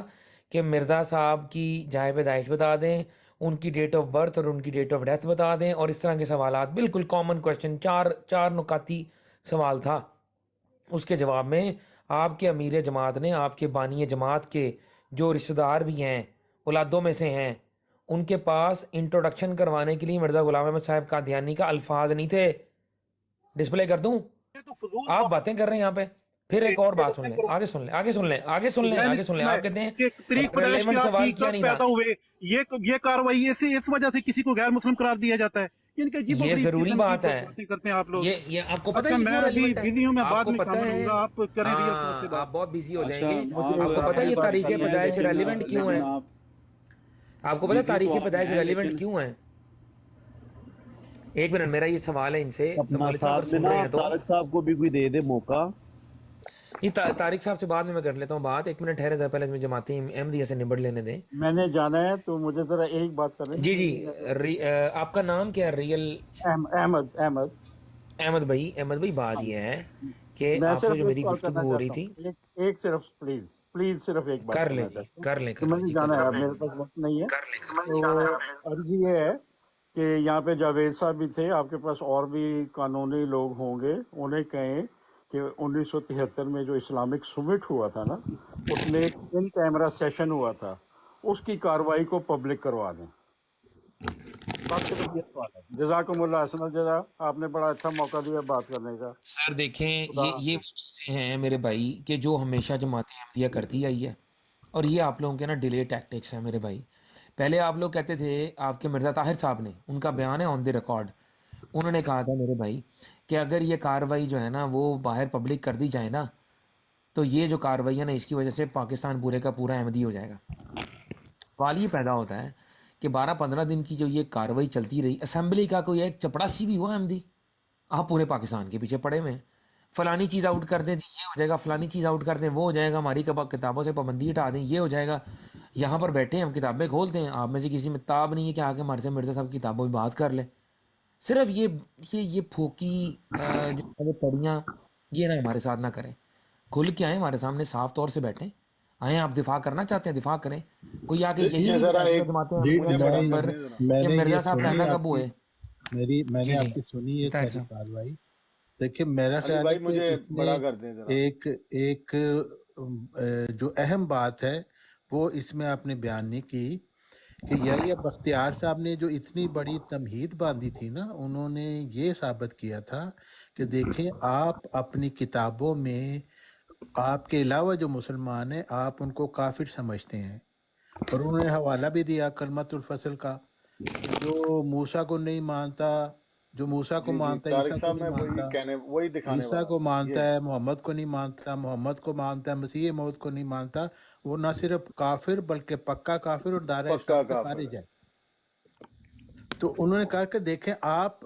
Speaker 2: कि मिर्ज़ा साहब की जाए पैदाइश बता दें, उनकी डेट ऑफ बर्थ और उनकी डेट ऑफ डेथ बता दें, और इस तरह के सवाल, बिल्कुल कॉमन क्वेश्चन, चार नुकाती सवाल था। उसके जवाब में आपके अमीर जमात ने, आपके बानी जमात के जो रिश्तेदार भी हैं, औलादों में से हैं, उनके पास इंट्रोडक्शन करवाने के लिए मिर्ज़ा गुलाम अहमद साहब कादियानी का अल्फाज नहीं थे। डिस्प्ले कर दूं?
Speaker 8: ये तो फजूल
Speaker 2: आप
Speaker 8: बात
Speaker 2: बातें कर रहे हैं यहाँ पे। फिर
Speaker 8: है।
Speaker 2: एक और
Speaker 8: ये
Speaker 2: बात
Speaker 8: तो
Speaker 2: सुन
Speaker 8: मैं
Speaker 2: लें,
Speaker 8: करूं,
Speaker 2: आगे सुन लें, आगे सुन लें, आगे सुन लें,
Speaker 8: मैंने
Speaker 2: आगे सुन लें।
Speaker 8: सुना
Speaker 2: आप
Speaker 8: है
Speaker 2: कहते हैं
Speaker 8: कि तरीक पैदाइश
Speaker 2: रेलेवेंट
Speaker 8: क्या
Speaker 2: सवाल
Speaker 8: थी,
Speaker 2: किया
Speaker 8: कब
Speaker 2: नहीं
Speaker 8: पैदा
Speaker 2: था।
Speaker 8: हुए, ये कार्रवाई इस वजह से किसी को गैर मुस्लिम करार दिया जाता है। इनके अजीबो
Speaker 2: ये
Speaker 8: गरीब
Speaker 2: ज़रूरी
Speaker 8: किस्म की
Speaker 2: बात है।
Speaker 8: बातें करते हैं आप लोग।
Speaker 2: ये आपको पता
Speaker 8: अच्छा,
Speaker 2: है ये
Speaker 8: मैं
Speaker 2: क्यों
Speaker 8: अभी
Speaker 2: रेलिवेंट है?
Speaker 8: बिजी हूँ, मैं बाद
Speaker 2: आपको
Speaker 8: में
Speaker 2: पता
Speaker 8: काम
Speaker 2: है?
Speaker 8: लूंगा, आप करें रियल से
Speaker 2: हाँ,
Speaker 8: बात।
Speaker 2: आप बहुत बिजी हो
Speaker 5: अच्छा,
Speaker 2: जाएंगे।
Speaker 5: आप
Speaker 2: आपको पता है ये
Speaker 5: आपकी बात
Speaker 2: तारीख
Speaker 5: सही है,
Speaker 2: पैदाइश
Speaker 5: लेकिन
Speaker 2: रेलिवेंट क्यों है?
Speaker 5: लेकिन आप
Speaker 2: आपको पता है
Speaker 5: बिजी
Speaker 2: तारीख
Speaker 5: तो आप
Speaker 2: पैदाइश
Speaker 5: हैं,
Speaker 2: रेलिवेंट
Speaker 5: लेकिन
Speaker 2: क्यों है? एक मिनट, मेरा ये सवाल है इनसे, तो
Speaker 6: अपना
Speaker 2: मौलवी साहब अगर
Speaker 6: साथ में
Speaker 2: सुन रहे
Speaker 6: ना
Speaker 2: हैं तो
Speaker 6: तारक साहब को भी कोई दे दे मौका।
Speaker 2: ये तारिक साहब से बाद में मैं कर लेता हूँ बात। एक मिनट ठहरे, पहले मुझे जमाती अहमदिया से निबड़ लेने दें।
Speaker 7: मैंने जाना है तो मुझे जरा एक बात करनी
Speaker 2: जी जी, आपका नाम क्या है? रियल
Speaker 7: अहमद अहमद
Speaker 2: अहमद भाई, बात
Speaker 7: हाँ,
Speaker 2: ये है कि
Speaker 7: मैं
Speaker 2: आपसे
Speaker 7: सिर्फ
Speaker 2: जो
Speaker 7: एक
Speaker 2: मेरी
Speaker 7: कॉल
Speaker 2: गुफ्तगू
Speaker 7: करना
Speaker 2: हो रही
Speaker 7: चाहता
Speaker 2: थी,
Speaker 7: हूँ, एक सिर्फ प्लीज सिर्फ एक बात
Speaker 2: कर ले
Speaker 7: करना
Speaker 2: जी,
Speaker 7: चाहता हूँ
Speaker 2: कर ले,
Speaker 7: कि
Speaker 2: कर ले
Speaker 7: मुझे
Speaker 2: जी,
Speaker 7: जाना
Speaker 2: कर
Speaker 7: है,
Speaker 2: ले,
Speaker 7: मेरे पास वक्त नहीं है।
Speaker 2: कर ले, कर ले।
Speaker 7: तो अर्ज ये है कि यहाँ पे जावेद साहब भी थे, आपके पास और भी कानूनी लोग होंगे, उन्हें कहें कि 1973 में जो इस्लामिक समिट हुआ था ना, उसमें एक इन कैमरा सेशन हुआ था, उसकी कार्रवाई को पब्लिक करवा दें। बस सिर्फ ये सवाल है। जज़ाकुमुल्लाह हसन जज़ा, आपने बड़ा अच्छा मौका दिया बात करने का।
Speaker 2: सर देखें,
Speaker 7: खुदा
Speaker 2: ये वो चीज़ें हैं मेरे भाई कि जो हमेशा जमात अहमदिया करती आई है, और ये आप लोगों के ना डिले टैक्टिक्स हैं मेरे भाई। पहले आप लोग कहते थे, आपके मिर्ज़ा ताहिर साहब ने, उनका बयान है ऑन द रिकॉर्ड, उन्होंने कहा था मेरे भाई कि अगर ये कार्रवाई जो है ना वो बाहर पब्लिक कर दी जाए ना, तो ये जो कार्रवाई है ना, इसकी वजह से पाकिस्तान पूरे का पूरा अहमदी हो जाएगा। सवाल ये पैदा होता है कि 12-15 दिन की जो ये कार्रवाई चलती रही, असेंबली का कोई एक चपड़ासी भी हुआ अहमदी? आप पूरे पाकिस्तान के पीछे पड़े हुए हैं। फलानी चीज़ आउट कर दें, ये हो जाएगा, फलानी चीज़ आउट कर दें, वो हो जाएगा, हमारी किताबों से पाबंदी हटा दें, ये हो जाएगा। यहाँ पर बैठे हैं, हम किताबें खोलते हैं, आप में से किसी में ताब नहीं है कि आके हमारे से मिर्ज़ा साहब की किताबों में बात कर लें। सिर्फ ये फोकी जो वो पड़ियाँ, ये ना हमारे साथ ना करें। खुल के आए, हमारे सामने साफ तौर से बैठें, आए, आप दिफा करना चाहते हैं दिफा करें। कोई आके यही
Speaker 1: ये
Speaker 2: नहीं
Speaker 1: जरा
Speaker 2: फैसला
Speaker 1: एक
Speaker 2: जमाते हैं
Speaker 5: जी
Speaker 1: मुझे
Speaker 2: अपने
Speaker 1: बयान
Speaker 2: पर
Speaker 1: करने जरा।
Speaker 2: कि
Speaker 5: मैंने ये
Speaker 2: मिर्ज़ा साहब
Speaker 5: सुनी
Speaker 2: पैदा कब हुए।
Speaker 5: मैंने
Speaker 2: जी जी,
Speaker 5: आपकी सुनी ये
Speaker 2: ताहिर
Speaker 5: सारी
Speaker 2: साहब।
Speaker 5: कार्रवाई। देखिए, मेरा
Speaker 1: अली
Speaker 5: ख्याल है
Speaker 1: भाई
Speaker 5: कि
Speaker 1: मुझे
Speaker 5: इसने
Speaker 1: बड़ा कर दें जरा।
Speaker 5: एक एक जो अहम बात है वो इसमें आपने बयान नहीं की कि याहिया बख्तियार साहब ने जो इतनी बड़ी तमहीद बांधी थी ना, उन्होंने ये साबित किया था कि देखें, आप अपनी किताबों में आपके अलावा जो मुसलमान हैं आप उनको काफिर समझते हैं, और उन्होंने हवाला भी दिया कलमतुल फसल का कि जो मूसा को नहीं मानता, जो मूसा को
Speaker 1: जी जी,
Speaker 5: मानता है
Speaker 1: तारिक
Speaker 5: ईसा को
Speaker 1: साहब
Speaker 5: नहीं
Speaker 1: मैं
Speaker 5: मानता,
Speaker 1: वही दिखाने
Speaker 5: ईसा
Speaker 1: वाला
Speaker 5: को
Speaker 1: था।
Speaker 5: मानता
Speaker 1: ये
Speaker 5: है, मोहम्मद को नहीं मानता, मोहम्मद को मानता है, मसीह मौत को नहीं मानता, वो ना सिर्फ काफिर बल्कि पक्का काफिर और दायरा
Speaker 1: पक्का
Speaker 5: इस्लाम से
Speaker 1: काफिर
Speaker 5: खारिज
Speaker 1: है।
Speaker 5: है। तो उन्होंने कहा कि देखें, आप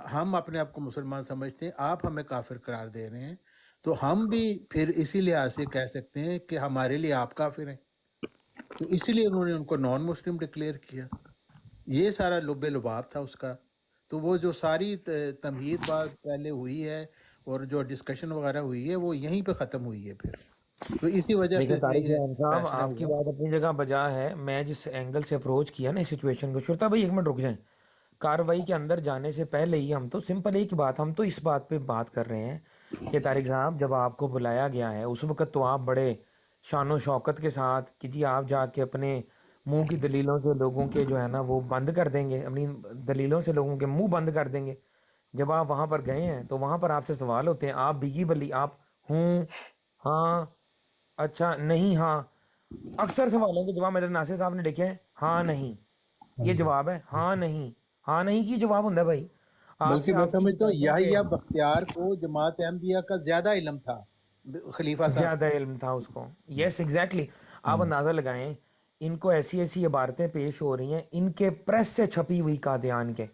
Speaker 5: हम अपने आप को मुसलमान समझते हैं, आप हमें काफिर करार दे रहे हैं, तो हम भी फिर इसी लिहाज से कह सकते हैं कि हमारे लिए आप काफिर हैं। तो इसीलिए उन्होंने उनको नॉन मुस्लिम डिक्लेयर किया। ये सारा लुब्बे लुबाब था उसका। तो वो जो सारी तमहीद बात पहले हुई है और जो डिस्कशन वगैरह हुई है वो यहीं पे ख़त्म हुई है फिर। तो इसी वजह
Speaker 2: देखिए
Speaker 5: से
Speaker 2: तारिक
Speaker 5: ये
Speaker 2: जैन साहब,
Speaker 5: फैसला
Speaker 2: आपकी
Speaker 5: हुआ।
Speaker 2: बात अपनी जगह बजा है। मैं जिस एंगल से अप्रोच किया ना इस सिचुएशन को, श्रोता भाई एक मिनट रुक जाएं। कार्रवाई के अंदर जाने से पहले ही हम तो सिंपल एक बात, हम तो इस बात पे बात कर रहे हैं कि तारिक साहब, जब आपको बुलाया गया है उस वक्त तो आप बड़े शान शौकत के साथ कि जी आप जाके अपने मुंह की दलीलों से लोगों के जो है ना वो बंद कर देंगे, अपनी दलीलों से लोगों के मुंह बंद कर देंगे। जब आप वहाँ पर गए हैं तो वहाँ पर आपसे सवाल होते हैं, आप बिगी बली, आप हूँ, हाँ, अच्छा, नहीं, हाँ। अक्सर सवालों के जवाब मेरे नासिर साहब ने लिखे हैं हाँ नहीं, ये जवाब है हाँ नहीं, हाँ नहीं की जवाब होता है भाई।
Speaker 5: बल्कि
Speaker 2: आपसे
Speaker 5: मैं
Speaker 2: आपकी
Speaker 5: समझता हूँ
Speaker 2: किताबों
Speaker 5: याहिया
Speaker 2: के
Speaker 5: बख्तियार को जमात अहमदिया का ज्यादा इल्म था खलीफा साहब
Speaker 2: ज्यादा
Speaker 5: से।
Speaker 2: इल्म था उसको। Yes exactly. आप अंदाजा लगाएं, इनको ऐसी ऐसी इबारतें पेश हो रही हैं इनके प्रेस से छपी हुई कादियान के,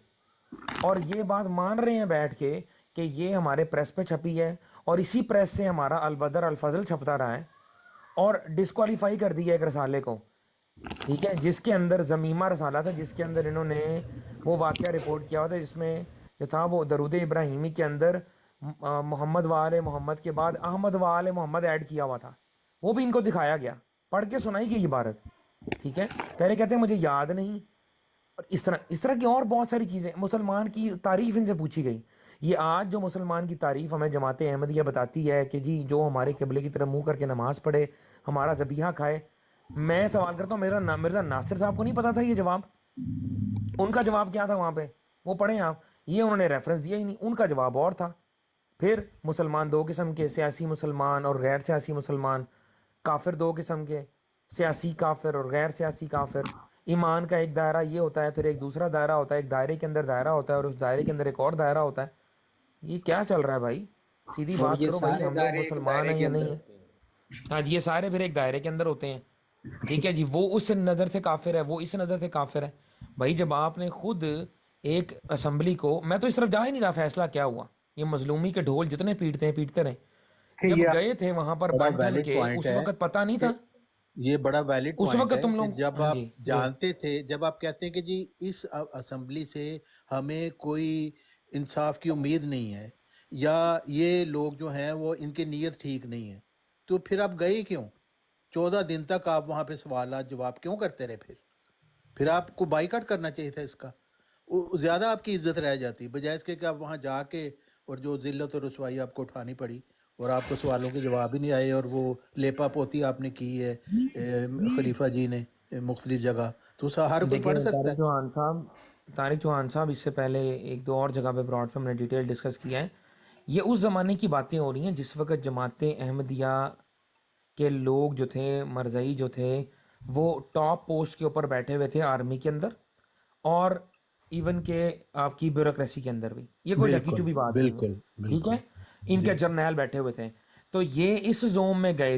Speaker 2: और ये बात मान रहे हैं बैठ के کہ یہ ہمارے پریس پہ چھپی ہے اور اسی پریس سے ہمارا البدر الفضل چھپتا رہا ہے اور ڈسکوالیفائی کر دیا ایک رسالے کو، ٹھیک ہے، جس کے اندر زمیمہ رسالہ تھا، جس کے اندر انہوں نے وہ واقعہ رپورٹ کیا ہوا تھا جس میں جو تھا وہ درود ابراہیمی کے اندر محمد وآل محمد کے بعد احمد وآل محمد ایڈ کیا ہوا تھا، وہ بھی ان کو دکھایا گیا، پڑھ کے سنائی گئی عبارت، ٹھیک ہے، پہلے کہتے ہیں مجھے یاد نہیں، اور اس طرح کی اور بہت ساری چیزیں، مسلمان کی تعریف ان سے پوچھی گئی۔ یہ آج جو مسلمان کی تعریف ہمیں جماعت احمدیہ بتاتی ہے کہ جی جو ہمارے قبلے کی طرف منہ کر کے نماز پڑھے، ہمارا ذبیحہ کھائے، میں سوال کرتا ہوں مرزا ناصر صاحب کو نہیں پتا تھا یہ جواب؟ ان کا جواب کیا تھا وہاں پہ؟ وہ پڑھیں آپ، یہ انہوں نے ریفرنس دیا ہی نہیں، ان کا جواب اور تھا۔ پھر مسلمان دو قسم کے، سیاسی مسلمان اور غیر سیاسی مسلمان، کافر دو قسم کے، سیاسی کافر اور غیر سیاسی کافر، ایمان کا ایک دائرہ یہ ہوتا ہے، پھر ایک دوسرا دائرہ ہوتا ہے، ایک دائرے کے اندر دائرہ ہوتا ہے اور اس دائرے کے اندر ایک اور دائرہ ہوتا ہے۔ یہ کیا چل رہا ہے بھائی؟ سیدھی
Speaker 9: اور
Speaker 2: بات
Speaker 9: یہ
Speaker 2: کرو بھائی،
Speaker 9: سارے
Speaker 2: ہم لوگ
Speaker 9: دائرے ایک
Speaker 2: مسلمان
Speaker 9: دائرے
Speaker 2: ہیں
Speaker 9: کے
Speaker 2: یا
Speaker 9: اندر
Speaker 2: نہیں ہیں؟
Speaker 9: ہوتے ہیں۔
Speaker 2: ہاں جی، یہ سارے پھر ایک دائرے کے اندر ہوتے ہیں، ٹھیک ہے جی، وہ اس نظر سے کافر ہے، وہ اس نظر سے کافر ہے۔ بھائی جب آپ نے خود ایک اسمبلی کو، میں تو اس طرف جا ہی نہیں رہا فیصلہ کیا ہوا، یہ مظلومی کے ڈھول جتنے پیٹتے ہیں پیٹتے رہیں،
Speaker 5: کہ
Speaker 2: جب
Speaker 5: یہ
Speaker 2: گئے تھے وہاں پر
Speaker 5: بڑا
Speaker 2: بن ٹھن
Speaker 5: ویلڈ
Speaker 2: کے،
Speaker 5: پوائنٹ
Speaker 2: اس
Speaker 5: ہے
Speaker 2: وقت پتہ نہیں
Speaker 5: کہ
Speaker 2: تھا،
Speaker 5: یہ بڑا ویلڈ
Speaker 2: اس
Speaker 5: پوائنٹ
Speaker 2: وقت
Speaker 5: ہے
Speaker 2: تم
Speaker 5: کہ
Speaker 2: لوگ،
Speaker 5: جب
Speaker 2: ہاں
Speaker 5: آپ
Speaker 2: جی جی
Speaker 5: جانتے تھے، جب آپ کہتے ہیں کہ جی اس اسمبلی سے ہمیں کوئی انصاف کی امید نہیں ہے، یا یہ لوگ جو ہیں وہ ان کی نیت ٹھیک نہیں ہے، تو پھر آپ گئے کیوں؟ 14 دن تک آپ وہاں پہ سوالات جواب کیوں کرتے رہے؟ پھر آپ کو بائیکاٹ کرنا چاہیے تھا اس کا، زیادہ آپ کی عزت رہ جاتی، بجائے اس کے کہ آپ وہاں جا کے اور جو ذلت اور رسوائی آپ کو اٹھانی پڑی اور آپ کو سوالوں کے جواب ہی نہیں آئے، اور وہ لیپا پوتی آپ نے کی ہے خلیفہ جی نے مختلف جگہ، تو ہر کوئی
Speaker 2: دیکھیں
Speaker 5: پڑھ سکتا ہے۔
Speaker 2: طارق چوہان صاحب اس سے پہلے ایک دو اور جگہ پہ براڈ پہ ہم نے ڈیٹیل ڈسکس کیا ہے، یہ اس زمانے کی باتیں ہو رہی ہیں جس وقت جماعت احمدیہ کے لوگ جو تھے، مرزائی جو تھے، وہ ٹاپ پوسٹ کے اوپر بیٹھے ہوئے تھے آرمی کے اندر، اور ایون کہ آپ کی بیوروکریسی کے اندر بھی، یہ کوئی ڈھکی
Speaker 5: بالکل
Speaker 2: چوبی بات نہیں ہے،
Speaker 5: بالکل
Speaker 2: ٹھیک
Speaker 5: بالکل
Speaker 2: ہے، ان کے
Speaker 5: جی
Speaker 2: جرنیل بیٹھے ہوئے تھے، تو یہ اس زوم میں گئے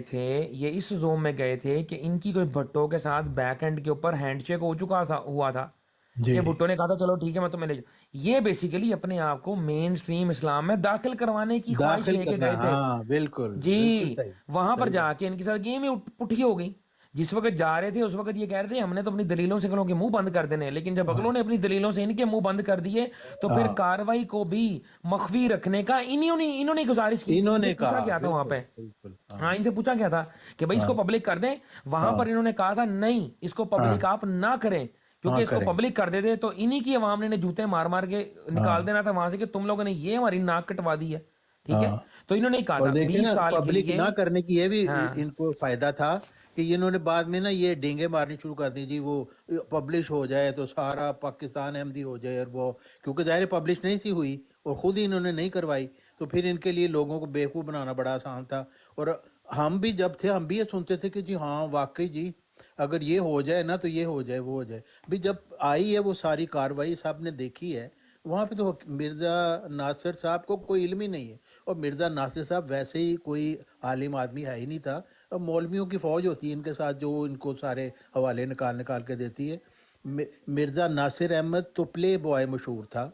Speaker 2: تھے، کہ ان کی کوئی بھٹو کے ساتھ بیک اینڈ کے اوپر ہینڈ شیک ہو چکا تھا، ہوا تھا،
Speaker 5: جی
Speaker 2: کہ بھٹو نے کہا تھا چلو ٹھیک ہے میں تمہیں یہ بیسیکلی اپنے آپ کو مین سٹریم اسلام میں داخل کروانے کی خواہش
Speaker 5: داخل
Speaker 2: لے کے
Speaker 5: کرنا،
Speaker 2: گئے تھے
Speaker 5: ہاں بالکل بالکل
Speaker 2: جی،
Speaker 5: صحیح،
Speaker 2: وہاں پر
Speaker 5: صحیح
Speaker 2: جا
Speaker 5: بات۔
Speaker 2: کے ان کے ساتھ گیم ہی پٹھی ہو گئی، جس وقت جا رہے تھے اس وقت یہ کہہ رہے تھے ہم نے تو اپنی دلیلوں سے اگلوں کے منہ بند کر دینے، لیکن جب اگلوں نے اپنی دلیلوں سے ان کے منہ بند کر دیے تو پھر
Speaker 5: ہاں
Speaker 2: کاروائی کو بھی مخفی رکھنے کا انہوں نے گزارش کی تھی،
Speaker 5: انہوں
Speaker 2: ان سے
Speaker 5: نے
Speaker 2: پوچھا
Speaker 5: کہا،
Speaker 2: کیا تھا وہاں
Speaker 5: بالکل
Speaker 2: پہ،
Speaker 5: بالکل،
Speaker 2: ہاں
Speaker 5: ہاں
Speaker 2: ان سے پوچھا کیا تھا کہ بھائی اس
Speaker 5: ہاں
Speaker 2: کو پبلک کر دیں، وہاں
Speaker 5: ہاں
Speaker 2: پر انہوں نے کہا تھا نہیں اس کو
Speaker 5: ہاں
Speaker 2: پبلک آپ نہ کریں،
Speaker 5: ہاں
Speaker 2: کیونکہ اس کو
Speaker 5: کریں،
Speaker 2: پبلک کر دیتے تو انہی کی عوام نے جوتے مار مار کے
Speaker 5: ہاں
Speaker 2: نکال دینا تھا وہاں سے کہ تم لوگوں نے یہ ہماری ناک کٹوا دی ہے، ٹھیک ہے،
Speaker 5: ہاں۔
Speaker 2: تو انہوں نے کہا
Speaker 5: اور
Speaker 2: تھا
Speaker 5: دیکھیں
Speaker 2: 20
Speaker 5: نا،
Speaker 2: سال کے
Speaker 5: پبلک
Speaker 2: لیے،
Speaker 5: نہ کرنے کی یہ بھی
Speaker 2: ہاں
Speaker 5: ان کو فائدہ تھا کہ انہوں نے بعد میں نا یہ ڈینگے مارنی شروع کر دی، جی وہ پبلش ہو جائے تو سارا پاکستان احمدی ہو جائے، اور وہ کیونکہ ظاہر پبلش نہیں سی ہوئی اور خود ہی انہوں نے نہیں کروائی، تو پھر ان کے لیے لوگوں کو بیوقوف بنانا بڑا آسان تھا۔ اور ہم بھی جب تھے ہم بھی یہ سنتے تھے کہ جی ہاں واقعی جی اگر یہ ہو جائے نا تو یہ ہو جائے وہ ہو جائے، بھی جب آئی ہے وہ ساری کاروائی سب نے دیکھی ہے، وہاں پہ تو مرزا ناصر صاحب کو کوئی علم ہی نہیں ہے، اور مرزا ناصر صاحب ویسے ہی کوئی عالم آدمی ہے ہی نہیں تھا، اب مولویوں کی فوج ہوتی ہے ان کے ساتھ جو ان کو سارے حوالے نکال کے دیتی ہے۔ مرزا ناصر احمد تو پلے بوائے مشہور تھا،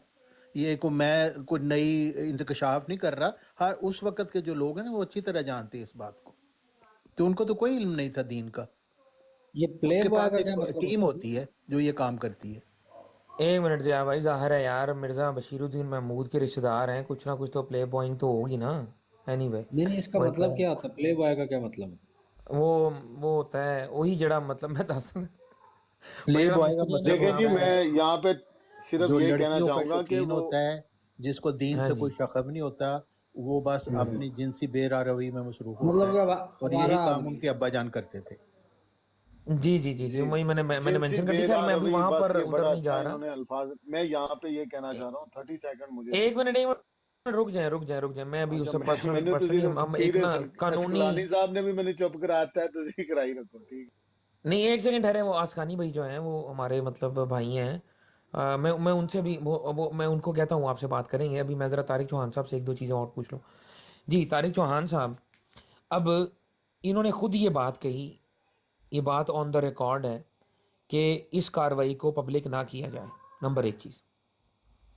Speaker 5: یہ میں کوئی نئی انتکشاف نہیں کر رہا، ہر اس وقت کے جو لوگ ہیں نا وہ اچھی طرح جانتے ہیں اس بات کو، تو ان کو تو کوئی علم نہیں تھا دین کا،
Speaker 9: یہ
Speaker 5: ان
Speaker 9: پلے
Speaker 5: کے
Speaker 9: بوائے
Speaker 5: پاس
Speaker 9: کا
Speaker 5: ایک
Speaker 9: کیا مطلب
Speaker 5: ٹیم
Speaker 9: ہوتا ہے؟
Speaker 5: ہوتی ہے جو یہ کام کرتی ہے۔
Speaker 2: ایک منٹ سے بھائی، ظاہر ہے یار مرزا بشیر الدین محمود کے رشتہ دار ہیں، کچھ نہ کچھ تو پلے بوائنگ تو ہوگی نا، اینی وے
Speaker 9: نہیں نہیں، اس کا
Speaker 2: وہ ایک
Speaker 9: مطلب کیا ہوتا ہے؟ پلے بوائے کا کیا مطلب ہوتا
Speaker 2: وہ ہوتا ہے وہی جڑا مطلب میں دس وہ
Speaker 5: پلے
Speaker 2: جڑا
Speaker 5: بوائے کا
Speaker 2: مستری کے
Speaker 5: مطلب
Speaker 1: دیکھیں جی
Speaker 5: ہوتا
Speaker 2: غلام
Speaker 5: ہے
Speaker 1: میں یہاں پہ صرف
Speaker 5: جو
Speaker 1: یہ کہنا
Speaker 5: لڑکیوں کا
Speaker 1: چاہوں گا کہ
Speaker 5: شوقین
Speaker 1: وہ
Speaker 5: ہوتا ہے، جس کو دین
Speaker 2: ہاں
Speaker 5: سے
Speaker 2: جی،
Speaker 5: کوئی شغف نہیں ہوتا، وہ بس
Speaker 9: ہے؟
Speaker 5: اپنی جنسی بے راروی میں مصروف ہوتا
Speaker 9: مطلب
Speaker 5: ہے،
Speaker 9: کہ
Speaker 5: اور یہی
Speaker 9: آوارہ
Speaker 5: کام ان
Speaker 9: آدمی۔
Speaker 5: کے ابا جان کرتے تھے۔
Speaker 2: جی جی جی جی،
Speaker 1: جی
Speaker 2: وہی میں نے
Speaker 1: جنسی
Speaker 2: مینشن کر
Speaker 1: بے
Speaker 2: دیا، خیر
Speaker 1: راہ
Speaker 2: میں ابھی
Speaker 1: روی،
Speaker 2: وہاں
Speaker 1: بس
Speaker 2: پر
Speaker 1: یہ
Speaker 2: ادھر
Speaker 1: بڑا
Speaker 2: نہیں
Speaker 1: اچھا
Speaker 2: جا رہا،
Speaker 1: انہوں نے الفاظ، میں یہاں پہ یہ کہنا چاہ رہا ہوں، 30 سیکنڈ مجھے دیں۔
Speaker 2: ایک منٹ رک جائیں، میں ابھی اس
Speaker 1: اچھا
Speaker 2: سے
Speaker 1: میں نے تو
Speaker 2: پرسنلی ہم ایک
Speaker 1: پیر
Speaker 2: نا قانونی،
Speaker 1: اسکلانی صاحب نے بھی میں نے چپ کراتا ہے، تو ذکر ہی رکھو، ٹھیک
Speaker 2: نہیں ایک سیکنڈ ٹھہرے، وہ آسکانی بھائی جو ہیں وہ ہمارے مطلب بھائی ہیں، میں ان سے بھی میں ان کو کہتا ہوں آپ سے بات کریں گے، ابھی میں ذرا طارق چوہان صاحب سے ایک دو چیزیں اور پوچھ لوں۔ جی طارق چوہان صاحب، اب انہوں نے خود یہ بات کہی، یہ بات آن دا ریکارڈ ہے کہ اس کاروائی کو پبلک نہ کیا جائے، نمبر ایک چیز۔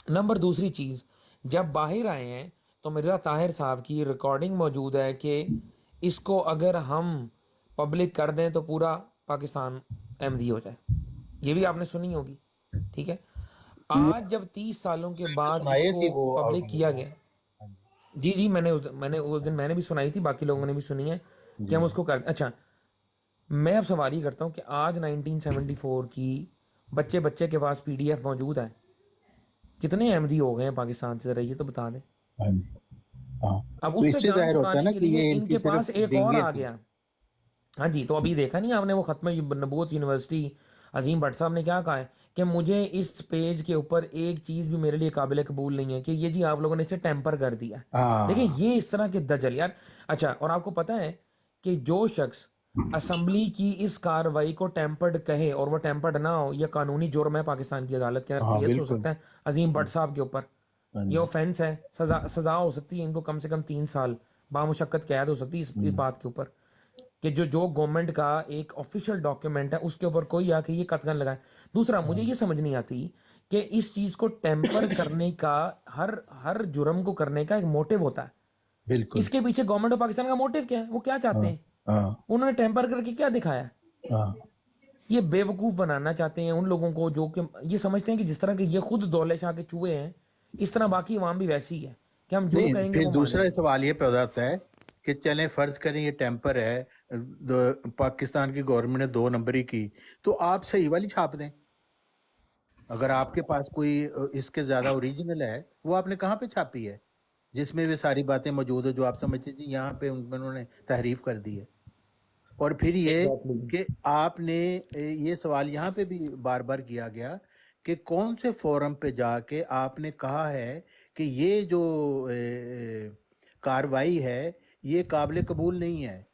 Speaker 2: نمبر دوسری چیز، جب باہر آئے ہیں तो मिर्ज़ा ताहिर साहब की रिकॉर्डिंग मौजूद है कि इसको अगर हम पब्लिक कर दें तो पूरा पाकिस्तान अहमदी हो जाए, ये भी आपने सुनी होगी, ठीक है। आज जब 30 सालों के बाद
Speaker 5: सुनाई थी
Speaker 2: इसको
Speaker 5: वो
Speaker 2: पब्लिक किया
Speaker 5: ऑडियो।
Speaker 2: गया, जी जी, मैंने उस दिन मैंने भी सुनाई थी, बाकी लोगों ने भी सुनी है कि
Speaker 5: जी
Speaker 2: हम उसको कर। अच्छा, मैं अब सवाल ही करता हूँ कि आज 1974 की बच्चे बच्चे के पास PDF मौजूद है, कितने अहमदी हो गए हैं पाकिस्तान से, ज़रा ये तो बता दें।
Speaker 5: हाँ जी हाँ।
Speaker 2: अब
Speaker 5: तो
Speaker 2: उससे
Speaker 5: इससे
Speaker 2: जान
Speaker 5: जाहिर होता है
Speaker 2: छुड़ाने
Speaker 5: ना
Speaker 2: के
Speaker 5: कि
Speaker 2: लिए
Speaker 5: ये
Speaker 2: इनके
Speaker 5: इनकी
Speaker 2: पास
Speaker 5: सिर्फ
Speaker 2: एक और
Speaker 5: डिंगे
Speaker 2: आ
Speaker 5: थी।
Speaker 2: गया। हाँ जी, तो अभी देखा नहीं आपने वो ख़त्म नबूवत यूनिवर्सिटी अजीम भट्ट साहब ने क्या कहा है कि मुझे इस पेज के ऊपर एक चीज़ भी मेरे लिए काबिल कबूल नहीं है कि ये जी आप लोगों ने इसे टेम्पर कर दिया। देखिए
Speaker 5: हाँ
Speaker 2: ये इस तरह के दजल यार। अच्छा, और आपको पता है कि जो शख्स असम्बली की इस कार्रवाई को टेम्पर्ड कहे और वो टेम्पर्ड ना हो, यह कानूनी जुर्म है पाकिस्तान की अदालत के अंदर,
Speaker 5: हाँ
Speaker 2: केस हो
Speaker 5: बिल्कुल।
Speaker 2: सकता है अजीम भट्ट साहब के ऊपर,
Speaker 5: हाँ
Speaker 2: ये
Speaker 5: जी
Speaker 2: ऑफेंस है, सज़ा हो सकती है इनको कम से कम 3 साल बामुशक्कत कैद हो सकती है इस बात के ऊपर कि जो गवर्नमेंट का एक ऑफिशियल डॉक्यूमेंट है उसके ऊपर कोई आके ये कतगन लगाए। दूसरा, मुझे ये समझ नहीं आती कि इस चीज़ को टेम्पर करने का हर जुर्म को करने का एक मोटिव होता है।
Speaker 5: बिल्कुल।
Speaker 2: इसके पीछे गवर्नमेंट ऑफ पाकिस्तान का मोटिव क्या है, वो क्या चाहते
Speaker 5: हाँ
Speaker 2: हैं,
Speaker 5: हाँ
Speaker 2: उन्होंने टेम्पर करके क्या दिखाया।
Speaker 5: हाँ
Speaker 2: ये बेवकूफ़ बनाना चाहते हैं उन लोगों को जो कि ये समझते हैं कि जिस तरह के ये खुद दौले शाह के चूहे हैं, इस तरह बाकी अवाम भी वैसी है कि हम जो
Speaker 5: नहीं,
Speaker 2: कहेंगे
Speaker 5: फिर
Speaker 2: वो
Speaker 5: दूसरा
Speaker 2: मानेंगे।
Speaker 5: सवाल ये पैदा होता है कि चलें फर्ज करें ये टेम्पर है, पाकिस्तान की गवर्नमेंट ने 2 नंबरी की, तो आप सही वाली छाप दें। अगर आपके पास कोई इसके ज्यादा ओरिजिनल है, वो आपने कहाँ पे छापी है जिसमें वे सारी बातें मौजूद है जो आप समझते जी यहाँ पे उन्होंने तहरीफ कर दी है। और फिर ये
Speaker 2: एग्जैक्टली।
Speaker 5: कि आपने ये सवाल यहाँ पे भी बार बार किया गया कि कौन से फोरम पे जाके आपने कहा है कि ये जो कार्रवाई है ये काबिल कबूल नहीं है,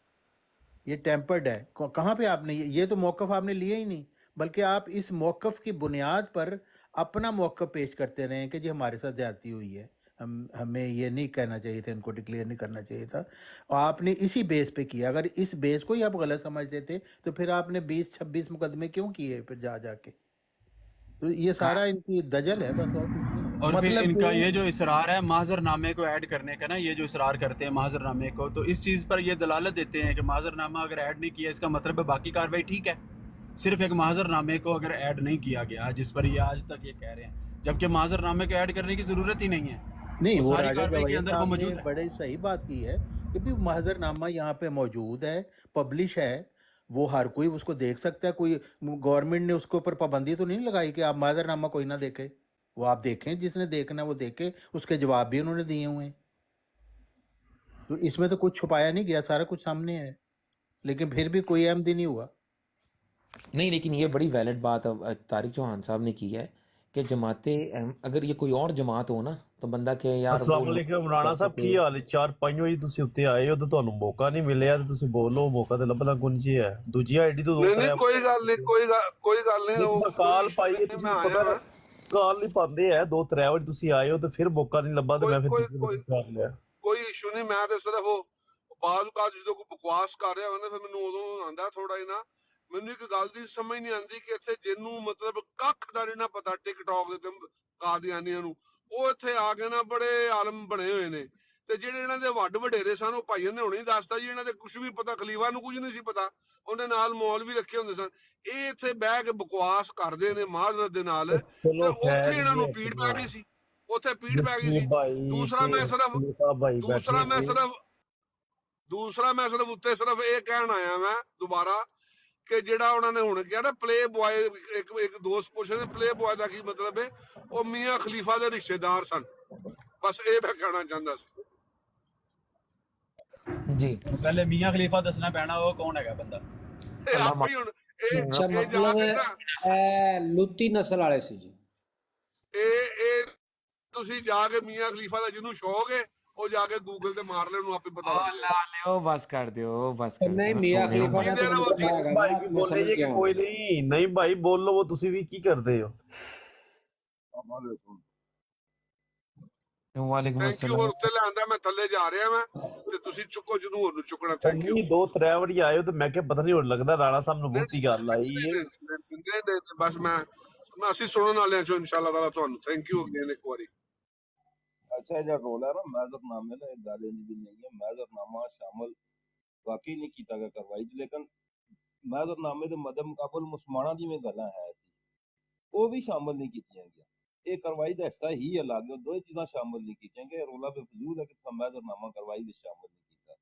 Speaker 5: ये टेम्पर्ड है। कहाँ पे आपने ये तो मौक़िफ़ आपने लिया ही नहीं, बल्कि आप इस मौक़िफ़ की बुनियाद पर अपना मौक़िफ़ पेश करते रहे कि जी हमारे साथ ज़्यादती हुई है, हमें ये नहीं कहना चाहिए था, इनको डिक्लेयर नहीं करना चाहिए था, और आपने इसी बेस पे किया। अगर इस बेस को ही आप गलत समझते थे तो फिर आपने 20-26 मुकदमे क्यों किए फिर जा जाके। तो ये सारा इनकी दजल है, बस और कुछ नहीं है।
Speaker 10: और फिर
Speaker 2: मतलब
Speaker 10: इनका
Speaker 2: कि
Speaker 10: ये जो इसरार है माजरनामे को ऐड करने का ना, ये जो इसरार करते हैं माजरनामे को, तो इस चीज़ पर ये दलालत देते हैं कि माजरनामा अगर ऐड नहीं किया इसका मतलब है बाकी कार्रवाई ठीक है, सिर्फ एक माजरनामे को अगर ऐड नहीं किया गया जिस पर ये आज तक ये कह रहे हैं, जबकि माजरनामे को ऐड करने की ज़रूरत ही नहीं है,
Speaker 5: नहीं,
Speaker 10: वो
Speaker 5: वो
Speaker 10: सारी
Speaker 5: राजा
Speaker 10: कार्रवाई के
Speaker 5: गवैया
Speaker 10: अंदर वो
Speaker 5: साहब
Speaker 10: मौजूद
Speaker 5: ने
Speaker 10: है।
Speaker 5: बड़े सही बात की है कि भी महजरनामा यहाँ पे मौजूद है, पब्लिश है, वो हर कोई उसको देख सकता है। कोई गवर्नमेंट ने उसके ऊपर पाबंदी तो नहीं लगाई कि आप महजरनामा कोई ना देखे, वो आप देखें, जिसने देखना वो देखे, उसके जवाब भी उन्होंने दिए हुए हैं। तो इसमें तो कुछ छुपाया नहीं गया, सारा कुछ सामने है, लेकिन फिर भी कोई अहमदी नहीं हुआ।
Speaker 2: नहीं, लेकिन ये बड़ी वैलिड बात तारिक चौहान साहब ने की है कि जमातें अगर ये कोई और जमात हो ना तो ਬੰਦਾ ਕਹੇ ਯਾਰ
Speaker 6: ਅਸਲਾਮ ਅਲੈਕੁਮ ਰਾਣਾ ਸਾਹਿਬ ਕੀ ਹਾਲ ਹੈ 4-5 ਵਜੇ ਤੁਸੀਂ ਉੱਤੇ ਆਏ ਹੋ ਤੇ ਤੁਹਾਨੂੰ ਮੌਕਾ ਨਹੀਂ ਮਿਲਿਆ ਤੇ ਤੁਸੀਂ ਬੋਲੋ ਮੌਕਾ ਤੇ ਲੱਭਣਾ ਕੁੰਨ ਜੀ ਹੈ ਦੂਜੀ ਆਈਡੀ ਤੋਂ
Speaker 11: ਨਹੀਂ ਨਹੀਂ ਕੋਈ ਗੱਲ ਨਹੀਂ
Speaker 6: ਮੈਂ ਕਾਲ ਪਾਈ ਹੈ ਤੁਸੀਂ ਪਤਾ ਕਾਲ ਨਹੀਂ ਪਾਉਂਦੇ ਐ 2-3 ਵਜੇ ਤੁਸੀਂ ਆਏ ਹੋ ਤੇ ਫਿਰ ਮੌਕਾ ਨਹੀਂ ਲੱਭਾ ਤੇ ਮੈਂ ਫਿਰ ਕਰ ਲਿਆ
Speaker 11: ਕੋਈ ਇਸ਼ੂ ਨਹੀਂ ਮੈਂ ਤੇ ਸਿਰਫ ਉਹ ਬਾਅਦ ਕਾ ਜਦੋਂ ਕੋਈ ਬਕਵਾਸ ਕਰ ਰਿਹਾ ਹੁੰਦਾ ਫਿਰ ਮੈਨੂੰ ਉਦੋਂ ਆਂਦਾ ਥੋੜਾ ਹੀ ਨਾ ਮੈਨੂੰ ਇੱਕ ਗੱਲ ਦੀ ਸਮਝ ਨਹੀਂ ਆਂਦੀ ਕਿ ਇੱਥੇ ਜਿਹਨੂੰ ਮਤਲਬ ਕੱਖ ਦਾ ਨਹੀਂ ਨਾ ਪਤਾ ਟਿਕਟੌਕ ਦੇ ਤੇ ਕਾਦੀਆਨੀਆਂ ਨੂੰ ਉਹ ਇੱਥੇ ਆ ਕੇ ਨਾ ਬੜੇ ਆਲਮ ਬਣੇ ਹੋਏ ਨੇ ਤੇ ਜਿਹੜੇ ਇਹਨਾਂ ਦੇ ਵੱਡ ਵਡੇਰੇ ਸਨ ਉਹ ਭਾਈਆਂ ਨੇ ਹੁਣੇ ਹੀ ਦੱਸਤਾ ਜੀ ਇਹਨਾਂ ਦੇ ਕੁਝ ਵੀ ਪਤਾ ਖਲੀਫਾ ਨੂੰ ਕੁਝ ਨਹੀਂ ਸੀ ਪਤਾ ਉਹਦੇ ਨਾਲ ਮੌਲ ਵੀ ਰੱਖੇ ਹੁੰਦੇ ਸਨ ਇਹ ਇੱਥੇ ਬਹਿ ਕੇ ਬਕਵਾਸ ਕਰਦੇ ਨੇ ਮਾਜ਼ਰਤ ਦੇ ਨਾਲ ਤੇ ਉੱਥੇ ਇਹਨਾਂ ਨੂੰ ਪੀੜ ਪੈ ਗਈ ਸੀ ਉੱਥੇ ਪੀੜ ਪੈ ਗਈ ਸੀ ਦੂਸਰਾ ਮੈਂ ਸਿਰਫ ਉੱਤੇ ਸਿਰਫ ਇਹ ਕਹਿਣ ਆਇਆ ਮੈਂ ਦੁਬਾਰਾ ਕਿ ਜਿਹੜਾ ਉਹਨਾਂ ਨੇ ਹੁਣ ਕਿਹਾ ਨਾ ਪਲੇ ਬॉय ਇੱਕ ਦੋਸਤ ਪੁੱਛਦੇ ਪਲੇ ਬॉय ਦਾ ਕੀ ਮਤਲਬ ਹੈ ਉਹ ਮੀਆਂ ਖਲੀਫਾ ਦੇ ਰਿਸ਼ਤੇਦਾਰ ਸਨ ਬਸ ਇਹ ਮੈਂ ਕਹਿਣਾ ਚਾਹੁੰਦਾ ਸੀ
Speaker 2: ਜੀ
Speaker 10: ਪਹਿਲੇ ਮੀਆਂ ਖਲੀਫਾ ਦੱਸਣਾ ਪੈਣਾ ਉਹ ਕੌਣ ਹੈਗਾ ਬੰਦਾ
Speaker 11: ਇਹ ਆਪੇ ਹੁਣ
Speaker 9: ਅੱਛਾ
Speaker 11: ਇਹ ਜਾ ਕੇ ਨਾ
Speaker 9: ਮਤਲਬ ਲੁੱਤੀ ਨਸਲ ਵਾਲੇ ਸੀ ਜੀ
Speaker 11: ਇਹ ਤੁਸੀਂ ਜਾ ਕੇ ਮੀਆਂ ਖਲੀਫਾ ਦਾ ਜਿਹਨੂੰ ਸ਼ੌਕ ਹੈ ਉਹ ਜਾ ਕੇ ਗੂਗਲ ਤੇ ਮਾਰ ਲੈ ਉਹਨੂੰ ਆਪੇ ਪਤਾ ਲੱਗ ਜਾਏਗਾ
Speaker 2: ਲਿਓ ਬਸ ਕਰ ਦਿਓ
Speaker 9: ਨਹੀਂ ਮੀਆਂ ਖਲੀਫਾ ਦਾ
Speaker 6: ਭਾਈ ਵੀ ਬੋਲੇ ਜੀ ਕਿ ਕੋਈ ਨਹੀਂ ਭਾਈ ਬੋਲ ਲਓ ਤੁਸੀਂ ਵੀ ਕੀ ਕਰਦੇ ਹੋ
Speaker 2: ਵਾਲੇਕੁਮ
Speaker 11: ਥੈਂਕ ਯੂ
Speaker 2: ਅਸਲਾਮ
Speaker 11: ਹੋਰ ਉੱਤੇ ਲਿਆਂਦਾ ਮੈਂ ਥੱਲੇ ਜਾ ਰਿਹਾ ਮੈਂ ਤੇ ਤੁਸੀਂ ਚੁੱਕੋ ਜਿਹਨੂੰ ਹੋਰ ਨੂੰ ਚੁੱਕਣਾ ਥੈਂਕ ਯੂ
Speaker 6: 2-3 ਵਜੇ ਆਏ ਹੋ ਤੇ ਮੈਂ ਕਿਹਾ ਪਤਾ ਨਹੀਂ ਹੁਣ ਲੱਗਦਾ ਰਾਣਾ ਸਾਹਿਬ ਨੂੰ ਬਹੁਤੀ ਗੱਲ ਆਈ ਹੈ
Speaker 11: ਬਸ ਮੈਂ ਅਸੀਂ ਸੁਣਨ ਵਾਲਿਆਂ ਚੋਂ ਇਨਸ਼ਾਅੱਲਾ ਤਾਲਾ ਤੁਹਾਨੂੰ ਥੈਂਕ ਯੂ ਅਗੇਨ ਇੱਕ ਵਾਰੀ
Speaker 12: ਅੱਛਾ ਜਿਹੜਾ ਰੋਲ ਹੈ ਨਾ ਮੈਜ਼ਰਨਾਮੇ ਦਾ, ਇੱਕ ਗੱਲ ਇੰਜ ਵੀ ਨਹੀਂ ਹੈ, ਮੈਜ਼ਰਨਾਮਾ ਸ਼ਾਮਲ ਵਾਕਈ ਨਹੀਂ ਕੀਤਾ ਗਿਆ ਕਾਰਵਾਈ 'ਚ, ਲੇਕਿਨ ਮੈਜ਼ਰਨਾਮੇ ਦੇ ਮੱਦੇ ਮੁਕਾਬਲ ਮੁਸਲਮਾਨਾਂ ਦੀਆਂ ਗੱਲਾਂ ਹੈ ਸੀ, ਉਹ ਵੀ ਸ਼ਾਮਲ ਨਹੀਂ ਕੀਤੀਆਂ ਗਈਆਂ। ਇਹ ਕਾਰਵਾਈ ਦਾ ਹਿੱਸਾ ਹੀ ਅਲੱਗ ਹੈ, ਦੋਵੇਂ ਚੀਜ਼ਾਂ ਸ਼ਾਮਲ ਨਹੀਂ ਕੀਤੀਆਂ ਗਈਆਂ। ਰੋਲਾ ਬੇਫਜ਼ੂਲ ਹੈ ਕਿ ਤੁਸੀਂ ਮੈਜ਼ਰਨਾਮਾ ਕਾਰਵਾਈ ਵਿੱਚ ਸ਼ਾਮਲ ਨਹੀਂ ਕੀਤਾ।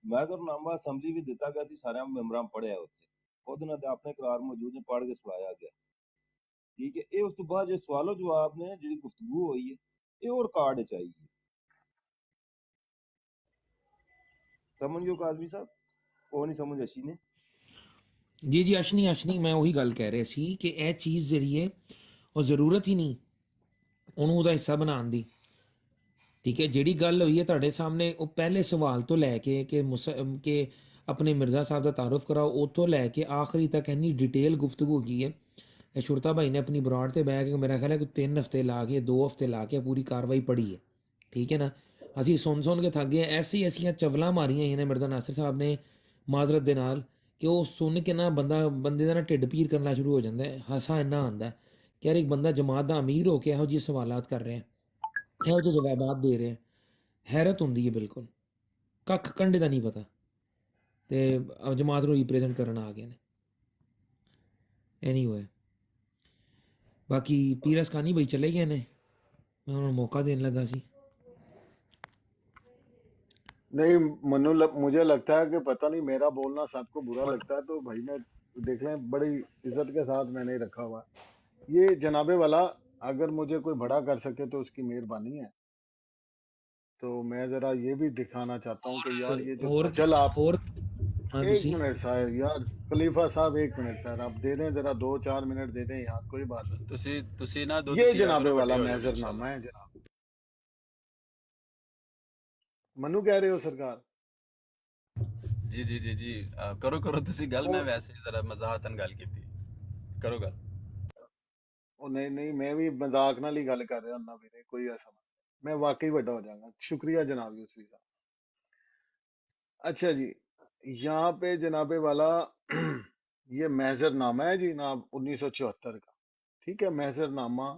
Speaker 12: ਮੈਜ਼ਰਨਾਮਾ ਅਸੈਂਬਲੀ ਵੀ ਦਿੱਤਾ ਗਿਆ ਸੀ, ਸਾਰਿਆਂ ਮੈਂਬਰਾਂ ਪੜ੍ਹਿਆ ਉੱਥੇ, ਉਹਦੇ ਨਾਲ ਤੇ ਆਪਣੇ ਕਰਾਰ ਮੌਜੂਦ ਨੇ, ਪੜ੍ਹ ਕੇ ਸੁਣਾਇਆ ਗਿਆ, ਠੀਕ ਹੈ। ਇਹ ਉਸ ਤੋਂ ਬਾਅਦ ਜੋ ਸਵਾਲੋ ਜਵਾਬ ਨੇ, ਜਿਹੜੀ ਗੁਫ਼ਤਗੂ ਹੋਈ ਹੈ, ਇਹ ਉਹ ਰਿਕਾਰਡ ਚ ਆਈ ਹੈ। ਸਮਝ ਗਏ ਕਾਜ਼ਮੀ ਸਾਹਿਬ? ਉਹ ਨਹੀਂ ਸਮਝ ਅਸ਼ੀ ਨੇ।
Speaker 2: ਜੀ ਜੀ, ਅਸ਼ਨੀ ਮੈਂ ਉਹੀ ਗੱਲ ਕਹਿ ਰਿਹਾ ਸੀ ਕਿ ਇਹ ਚੀਜ਼ ਜਿਹੜੀ ਹੈ ਉਹ ਜ਼ਰੂਰਤ ਹੀ ਨਹੀਂ ਉਹਨੂੰ ਉਹਦਾ ਹਿੱਸਾ ਬਣਾਉਣ ਦੀ, ਠੀਕ ਹੈ। ਜਿਹੜੀ ਗੱਲ ਹੋਈ ਹੈ ਤੁਹਾਡੇ ਸਾਹਮਣੇ, ਉਹ ਪਹਿਲੇ ਸਵਾਲ ਤੋਂ ਲੈ ਕੇ ਕਿ ਆਪਣੇ ਮਿਰਜ਼ਾ ਸਾਹਿਬ ਦਾ ਤਾਰਫ ਕਰਾਓ, ਉਹ ਤੋਂ ਲੈ ਕੇ ਆਖਰੀ ਤੱਕ ਇੰਨੀ ਡਿਟੇਲ ਗੁਫ਼ਤਗੂ ਕੀ ਹੈ। ਇਹ ਸ਼ੁਰਤਾ ਭਾਈ ਨੇ ਆਪਣੀ ਬਰਾੜ ਤੇ ਬਹਿ ਕੇ ਮੇਰਾ ਖਿਆਲ ਹੈ ਕਿ 3 ਹਫ਼ਤੇ ਲਾ ਕੇ 2 ਹਫ਼ਤੇ ਲਾ ਕੇ ਪੂਰੀ ਕਾਰਵਾਈ ਪੜ੍ਹੀ ਹੈ, ਠੀਕ ਹੈ ਨਾ। ਅਸੀਂ ਸੁਣ ਕੇ ਥੱਕ ਗਏ। ਐਸੀਆਂ ਚਵਲਾਂ ਮਾਰੀਆਂ ਹੋਈਆਂ ਨੇ ਮਿਰਜ਼ਾ ਨਾਸਿਰ ਸਾਹਿਬ ਨੇ ਮਾਜ਼ਰਤ ਦੇ ਨਾਲ ਕਿ ਉਹ ਸੁਣ ਕੇ ਨਾ ਬੰਦੇ ਦਾ ਨਾ ਢਿੱਡ ਪੀਰ ਕਰਨਾ ਸ਼ੁਰੂ ਹੋ ਜਾਂਦਾ ਹੈ। ਹਾਸਾ ਇੰਨਾ ਆਉਂਦਾ ਕਿ ਯਾਰ ਇੱਕ ਬੰਦਾ ਜਮਾਤ ਦਾ ਅਮੀਰ ਹੋ ਕੇ ਇਹੋ ਜਿਹੇ ਸਵਾਲਾਤ ਕਰ ਰਿਹਾ, ਇਹੋ ਜਿਹੇ ਜਵਾਬਾਤ ਦੇ ਰਿਹਾ, ਹੈਰਤ ਹੁੰਦੀ ਹੈ ਬਿਲਕੁਲ। ਕੱਖ ਕੰਡੇ ਦਾ ਨਹੀਂ ਪਤਾ, ਤੇ ਜਮਾਤ ਨੂੰ ਰਿਪਰੈਜ਼ੈਂਟ ਕਰਨ ਆ ਗਏ ਨੇ। ਐਨੀਵੇ, ਬਾਕੀ ਪੀਰਸ ਖਾਨੀ ਬਈ ਚਲੇ ਗਏ ਨੇ, ਮੈਂ ਉਹਨਾਂ ਨੂੰ ਮੌਕਾ ਦੇਣ ਲੱਗਾ ਸੀ।
Speaker 1: नहीं मुझे लगता है कि पता नहीं मेरा बोलना सबको बुरा लगता है, तो भाई मैं देख लें, बड़ी इज्जत के साथ मैंने रखा हुआ है। ये जनाबे वाला अगर मुझे कोई बड़ा कर सके तो उसकी मेहरबानी है। तो मैं जरा ये भी दिखाना चाहता हूँ कि यार ये जो गजल आप एक मिनट सर यार, खलीफा साहब एक मिनट सर, आप दे दें जरा 2-4 मिनट दे दें यार, कोई बात नहीं।
Speaker 10: ਤੁਸੀਂ ਨਾ ਦੁੱਧ
Speaker 1: ये
Speaker 10: ਪੀਆ
Speaker 1: जनाबे
Speaker 10: ਕਰੋ,
Speaker 1: वाला
Speaker 10: ਵੱਡੇ ਹੋ ਜਾਓਗੇ
Speaker 1: मैजरनामा है जनाब। मनु कह रहे हो सरकार?
Speaker 10: ਜੀ ਜੀ ਜੀ ਜੀ, ਕਰੋ ਤੁਸੀਂ ਗੱਲ। ਮੈਂ ਵੈਸੇ ਜ਼ਰਾ ਮਜ਼ਾਕਨ ਗੱਲ ਕੀਤੀ, ਕਰੋ ਗੱਲ।
Speaker 1: ਉਹ ਨਹੀਂ मैं भी मजाक नाल ही गल कर रहा हूं ਵੀਰੇ, कोई ऐसा मैं वाकई बड़ा हो जाऊंगा। शुक्रिया जनाब यूसुफी साहब। अच्छा जी, यहाँ पे जनाबे वाला ये महजरनामा है जी जनाब 1974 का, ठीक है। महजरनामा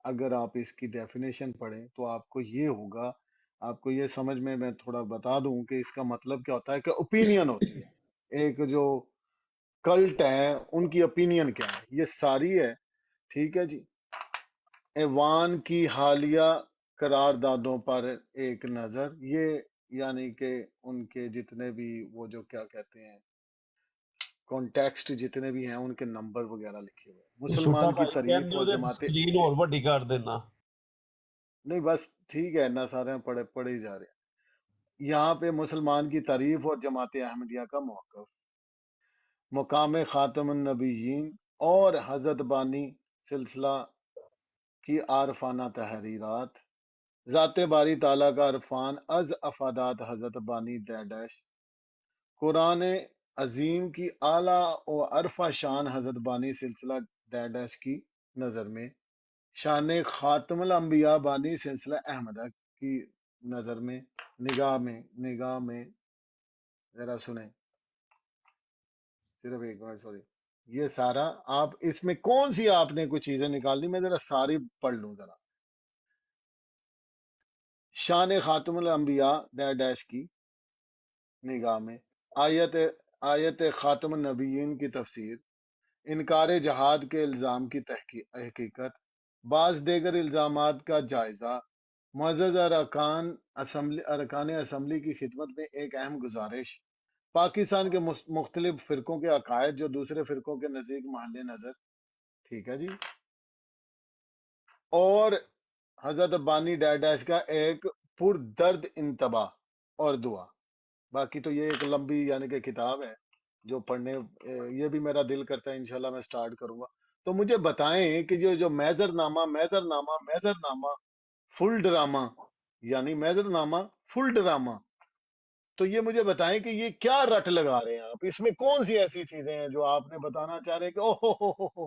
Speaker 1: अगर आप इसकी डेफिनेशन पढ़ें तो आपको ये होगा, आपको ये समझ में, मैं थोड़ा बता दूं कि इसका मतलब क्या होता है कि ओपिनियन होती है। एक जो कल्ट है उनकी ओपिनियन क्या है, ये सारी है, ठीक है जी। ऐवान की हालिया करारदादों पर एक नजर, ये यानी कि उनके जितने भी वो जो क्या कहते हैं कॉन्टेक्स्ट जितने भी हैं, उनके नंबर वगैरह लिखे हुए हैं। मुसलमान की तारीफ और जमाते
Speaker 6: ਸਕਰੀਨ ਹੋਰ ਵੱਡੀ ਕਰ ਦੇਣਾ।
Speaker 1: नहीं बस ठीक है ना, सारे पढ़े पढ़े ही जा रहे हैं। यहाँ पे मुसलमान की तारीफ और जमात अहमदिया का मौक़िफ़, मुकाम ख़ातमुन नबीयीन और हज़रत बानी सिलसिला की आरफाना तहरीरात, ज़ाते बारी ताला का अरफान अज अफादात हज़रत बानी डैश, कुरान अजीम की आला और अरफा शान हज़रत बानी सिलसिला डैश की नज़र में, शान ख़ातमुल अंबिया बानी सिलसिला अहमदा की नज़र में, निगाह में जरा सुने, सिर्फ एक मिनट, सॉरी। ये सारा आप इसमें कौन सी आपने कोई चीजें निकालनी, मैं जरा सारी पढ़ लूं जरा। शान खातमुल अंबिया डैश की निगाह में, आयत खातमुन नबीयीन की तफसीर, इनकार जहाद के इल्ज़ाम की हकीकत, बाज देगर इल्ज़ामात का जायज़ा, मुअज़्ज़ज़ अरकान असम्बली की खिदमत में एक अहम गुजारिश, पाकिस्तान के मुख्तलिफ फ़िरकों के अकायद जो दूसरे फ़िरकों के नज़दीक महल नज़र, ठीक है जी, और हज़रत बानी डैश का एक पुरदर्द इंतबाह और दुआ। बाकी तो ये एक लंबी यानी कि किताब है जो पढ़ने, ये भी मेरा दिल करता है इंशाल्लाह मैं स्टार्ट करूंगा। तो मुझे बताएं कि ये जो मैजरनामा फुल ड्रामा, यानी मैजरनामा फुल ड्रामा, तो ये मुझे बताएं कि ये क्या रट लगा रहे हैं आप, इसमें कौन सी ऐसी चीजें हैं जो आपने बताना चाह रहे हैं कि ओहो हो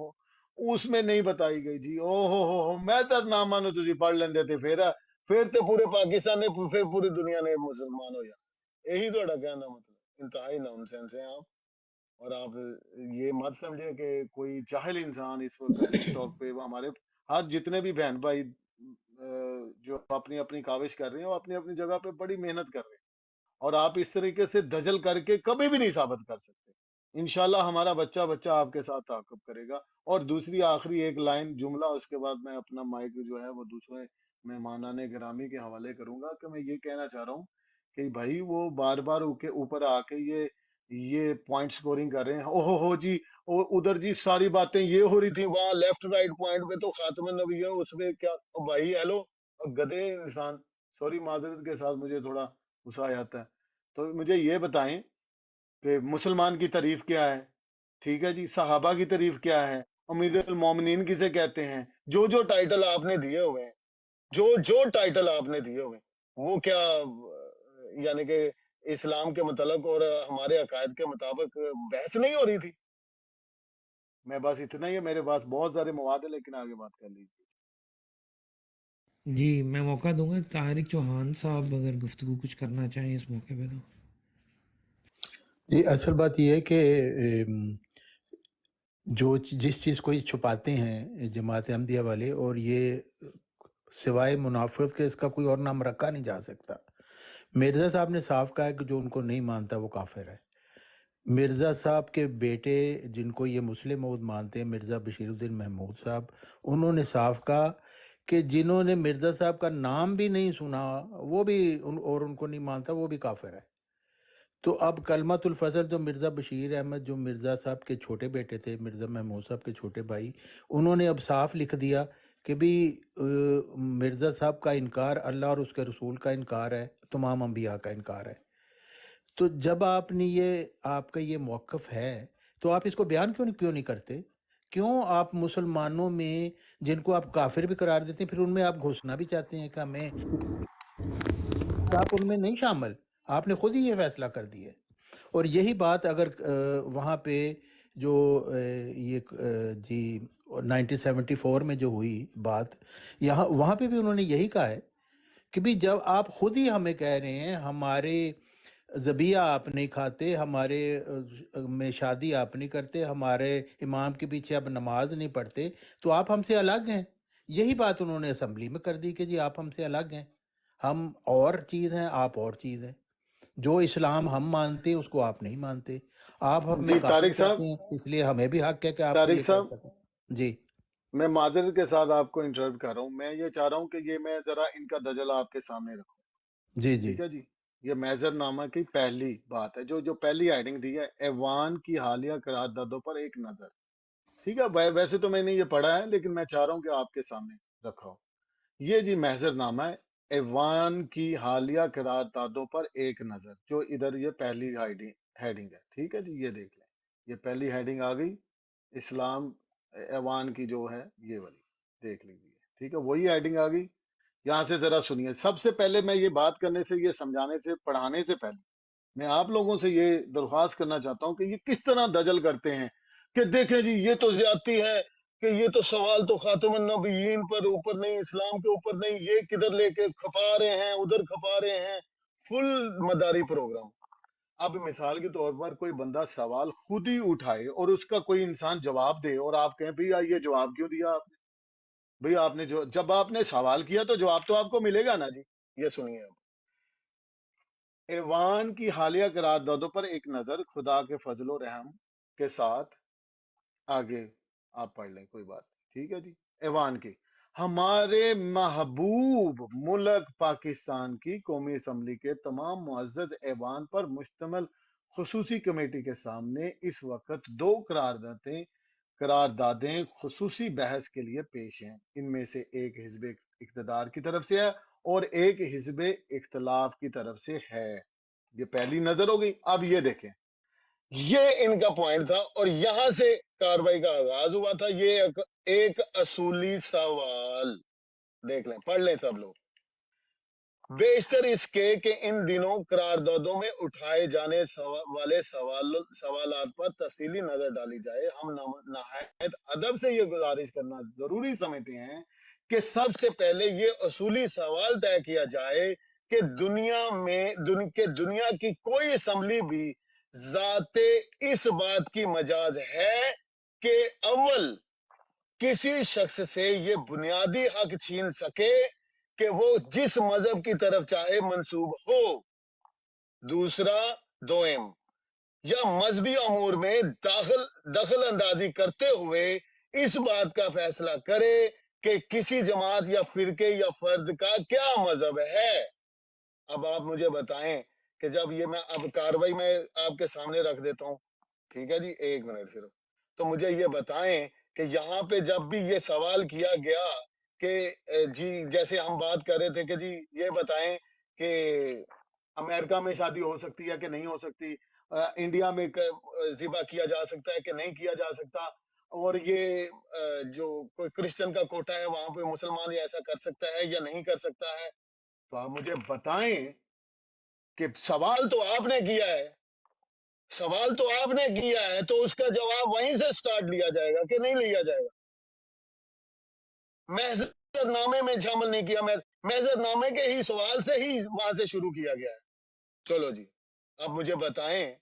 Speaker 1: उसमें नहीं बताई गई जी, ओहो हो मैजरनामा ने तुझे पढ़ लेंदे थे, फिर तो पूरे पाकिस्तान ने, फिर पूरी दुनिया ने मुसलमान हो जाना। यही तो कहना मतलब इंतहाई नॉनसेंस है आप। और आप ये मत समझे कि कोई जाहिल इंसान इस वक्त टिकटॉक पे हमारे हर जितने भी बहन भाई जो अपनी अपनी काविश कर रहे हैं वो अपनी अपनी जगह पे बड़ी मेहनत कर रहे हैं, और आप इस तरीके से दजल करके कभी भी नहीं साबित कर सकते। इंशाल्लाह हमारा बच्चा बच्चा आपके साथ ताक़ुब करेगा। और दूसरी आखिरी एक लाइन जुमला, उसके बाद मैं अपना माइक जो है वो दूसरे मेहमानाने गिरामी के हवाले करूंगा, कि मैं ये कहना चाह रहा हूँ कि भाई वो बार बार ऊपर आके ये पॉइंट स्कोरिंग कर रहे हैं। ओहो हो जी, उधर जी सारी बातें ये हो रही थी, वहां लेफ्ट राइट पॉइंट पे तो खातम नबी है, उसमें क्या। ओ भाई हेलो, गधे इंसान, सॉरी माजरत के साथ मुझे थोड़ा गुस्सा आ जाता है। तो मुझे ये बताएं कि मुसलमान की तारीफ क्या है, ठीक है जी, सहाबा की तारीफ क्या है, अमीरुल मोमिनीन किसे कहते हैं, जो जो टाइटल आपने दिए हुए हैं, जो जो टाइटल आपने दिए हुए हैं, वो क्या यानी कि इस्लाम के मतलब और हमारे अकायद के मुताबिक बहस नहीं हो रही थी। मैं बस इतना ही है, मेरे पास बहुत सारे मवाद है, लेकिन आगे बात कर लीजिए।
Speaker 2: जी, मैं मौका दूंगा तारिक चौहान साहब अगर गुफ्तगू कुछ करना चाहें इस मौके पे तो।
Speaker 5: ये असल बात ये है कि जिस चीज़ को ये छुपाते हैं जमात अहमदिया वाले, और ये सिवाय मुनाफिक के इसका कोई और नाम रखा नहीं जा सकता। मिर्ज़ा साहब ने साफ कहा है कि जो उनको नहीं मानता वो काफिर है। मिर्ज़ा साहब के बेटे जिनको ये मुस्लिम मऊद मानते हैं, मिर्ज़ा बशीरुद्दीन महमूद साहब, उन्होंने साफ कहा कि जिन्होंने मिर्ज़ा साहब का नाम भी नहीं सुना वो भी और उनको नहीं मानता, वो भी काफिर है। तो अब कलमतुल फजल जो मिर्ज़ा बशीर अहमद, जो मिर्ज़ा साहब के छोटे बेटे थे, मिर्ज़ा महमूद साहब के छोटे भाई, उन्होंने अब साफ लिख दिया कि भी मिर्ज़ा साहब का इनकार अल्लाह और उसके रसूल का इनकार है, तमाम अंबिया का इनकार है। तो जब आपने आपका ये मौक़िफ़ है तो आप इसको बयान क्यों नहीं करते? क्यों आप मुसलमानों में जिनको आप काफिर भी करार देते हैं, फिर उनमें आप घुसना भी चाहते हैं कि हमें, आप उनमें नहीं शामिल, आपने खुद ही ये फैसला कर दिया है। और यही बात अगर वहाँ पे जो जी 1974 में जो हुई बात, यहाँ वहाँ पे भी उन्होंने यही कहा है कि भी जब आप खुद ही हमें कह रहे हैं हमारे ज़बिया आप नहीं खाते, हमारे में शादी आप नहीं करते, हमारे इमाम के पीछे आप नमाज नहीं पढ़ते, तो आप हमसे अलग हैं। यही बात उन्होंने असम्बली में कर दी कि जी आप हमसे अलग हैं, हम और चीज़ हैं, आप और चीज़ हैं। जो इस्लाम हम मानते हैं उसको आप नहीं मानते, आप हमें
Speaker 1: जी
Speaker 5: काफिर
Speaker 1: तारिक
Speaker 5: कहते
Speaker 1: साहब,
Speaker 5: हैं, इसलिए हमें भी हक है कि आप
Speaker 1: तारिक
Speaker 5: ये कह
Speaker 1: साहब,
Speaker 5: सकें। जी
Speaker 1: मैं मादर के साथ आपको इंटरप्ट कर रहा हूँ। मैं ये चाह रहा हूँ कि ये मैं जरा इनका दजल आपके सामने रखूँ,
Speaker 5: जी जी
Speaker 1: ठीक है जी। ये मैजरनामा की पहली बात है, जो पहली हेडिंग दी है, ऐवान की हालिया करारदादों पर एक नजर, ठीक है। वैसे तो मैंने ये पढ़ा है, लेकिन मैं चाह रहा हूँ कि आपके सामने रखा हो। ये जी महजरनामा है, ऐवान की हालिया करारदादों पर एक नजर, जो इधर ये पहली हेडिंग है, ठीक है जी। ये देख लें, ये पहली हेडिंग आ गई, इस्लाम ऐवान की जो है ये वाली, देख लीजिए, ठीक है। वही हेडिंग आ गई। यहाँ से जरा सुनिए। सबसे पहले मैं ये बात करने से, ये समझाने से, पढ़ाने से पहले मैं आप लोगों से ये दरख्वास्त करना चाहता हूँ कि ये किस तरह दजल करते हैं कि देखें जी ये तो ज्यादती है, कि ये तो सवाल तो खातमुन नबीयीन पर ऊपर नहीं, इस्लाम के ऊपर नहीं, ये किधर लेके खपा रहे हैं, उधर खपा रहे हैं, फुल मदारी प्रोग्राम। अब मिसाल के तौर पर कोई बंदा सवाल खुद ही उठाए और उसका कोई इंसान जवाब दे, और आप कहें भैया ये जवाब क्यों दिया आपने? भैया आपने जो, जब आपने सवाल किया तो जवाब तो आपको मिलेगा ना जी। ये सुनिए अब, ऐवान की हालिया करारदादों पर एक नजर, खुदा के फजलो रहम के साथ। आगे आप पढ़ लें, कोई बात नहीं, ठीक है जी। ऐवान की, हमारे महबूब मुल्क पाकिस्तान की कौमी असम्बली के तमाम मुअज़्ज़ज़ ऐवान पर मुश्तमिल खुसूसी कमेटी के सामने इस वक्त दो करारदादें खुसूसी बहस के लिए पेश हैं। इनमें से एक हिज़्ब इक़्तिदार की तरफ से है और एक हिज़्ब इख्तिलाफ की तरफ से है। ये पहली नजर हो गई। अब ये देखें, ये इनका पॉइंट था और यहां से कार्रवाई का आगाज हुआ था। ये एक असूली सवाल, देख लें, पढ़ लें सब लोग। बेशतर इसके कि इन दिनों करारदादों में उठाए जाने वाले सवालात पर तफसीली नजर डाली जाए। हम नहायत अदब से ये गुजारिश करना जरूरी समझते हैं कि सबसे पहले ये असूली सवाल तय किया जाए कि दुनिया की कोई असम्बली भी जाते इस बात की मजाज है कि अव्वल किसी शख्स से ये बुनियादी हक छीन सके کہ وہ جس مذہب کی طرف چاہے منسوب ہو. دوسرا دوئم یا مذہبی امور میں دخل اندازی کرتے ہوئے اس بات کا فیصلہ کرے کہ کسی جماعت یا فرقے یا فرد کا کیا مذہب ہے. اب آپ مجھے بتائیں کہ جب یہ میں اب کاروائی میں آپ کے سامنے رکھ دیتا ہوں, ٹھیک ہے جی, 1 منٹ صرف, تو مجھے یہ بتائیں کہ یہاں پہ جب بھی یہ سوال کیا گیا کہ جی جیسے ہم بات کر رہے تھے کہ جی یہ بتائیں کہ امریکہ میں شادی ہو سکتی ہے کہ نہیں ہو سکتی, انڈیا میں ذبح کیا جا سکتا ہے کہ نہیں کیا جا سکتا, اور یہ جو کوئی کرسچن کا کوٹا ہے وہاں پہ مسلمان ایسا کر سکتا ہے یا نہیں کر سکتا ہے. تو آپ مجھے بتائیں کہ سوال تو آپ نے کیا ہے, سوال تو آپ نے کیا ہے, تو اس کا جواب وہیں سے سٹارٹ لیا جائے گا کہ نہیں لیا جائے گا. محضر نامے میں شامل نہیں کیا, محضر نامے کے ہی سوال سے ہی وہاں سے شروع کیا گیا ہے. چلو جی, اب مجھے بتائیں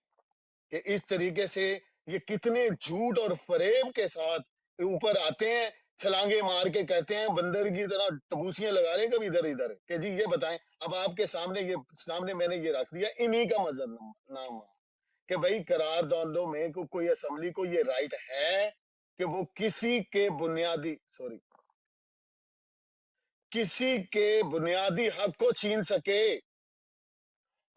Speaker 1: کہ اس طریقے سے یہ کتنے جھوٹ اور فریب کے ساتھ اوپر آتے ہیں, چھلانگے مار کے کہتے ہیں بندر کی طرح ٹبوسیاں لگا رہے ہیں کبھی ادھر ادھر کہ جی یہ بتائیں. اب آپ کے سامنے میں نے یہ رکھ دیا انہی کا مذہب نامہ کہ بھائی قراردادوں میں کوئی اسمبلی کو یہ رائٹ ہے کہ وہ کسی کے بنیادی حق کو چھین سکے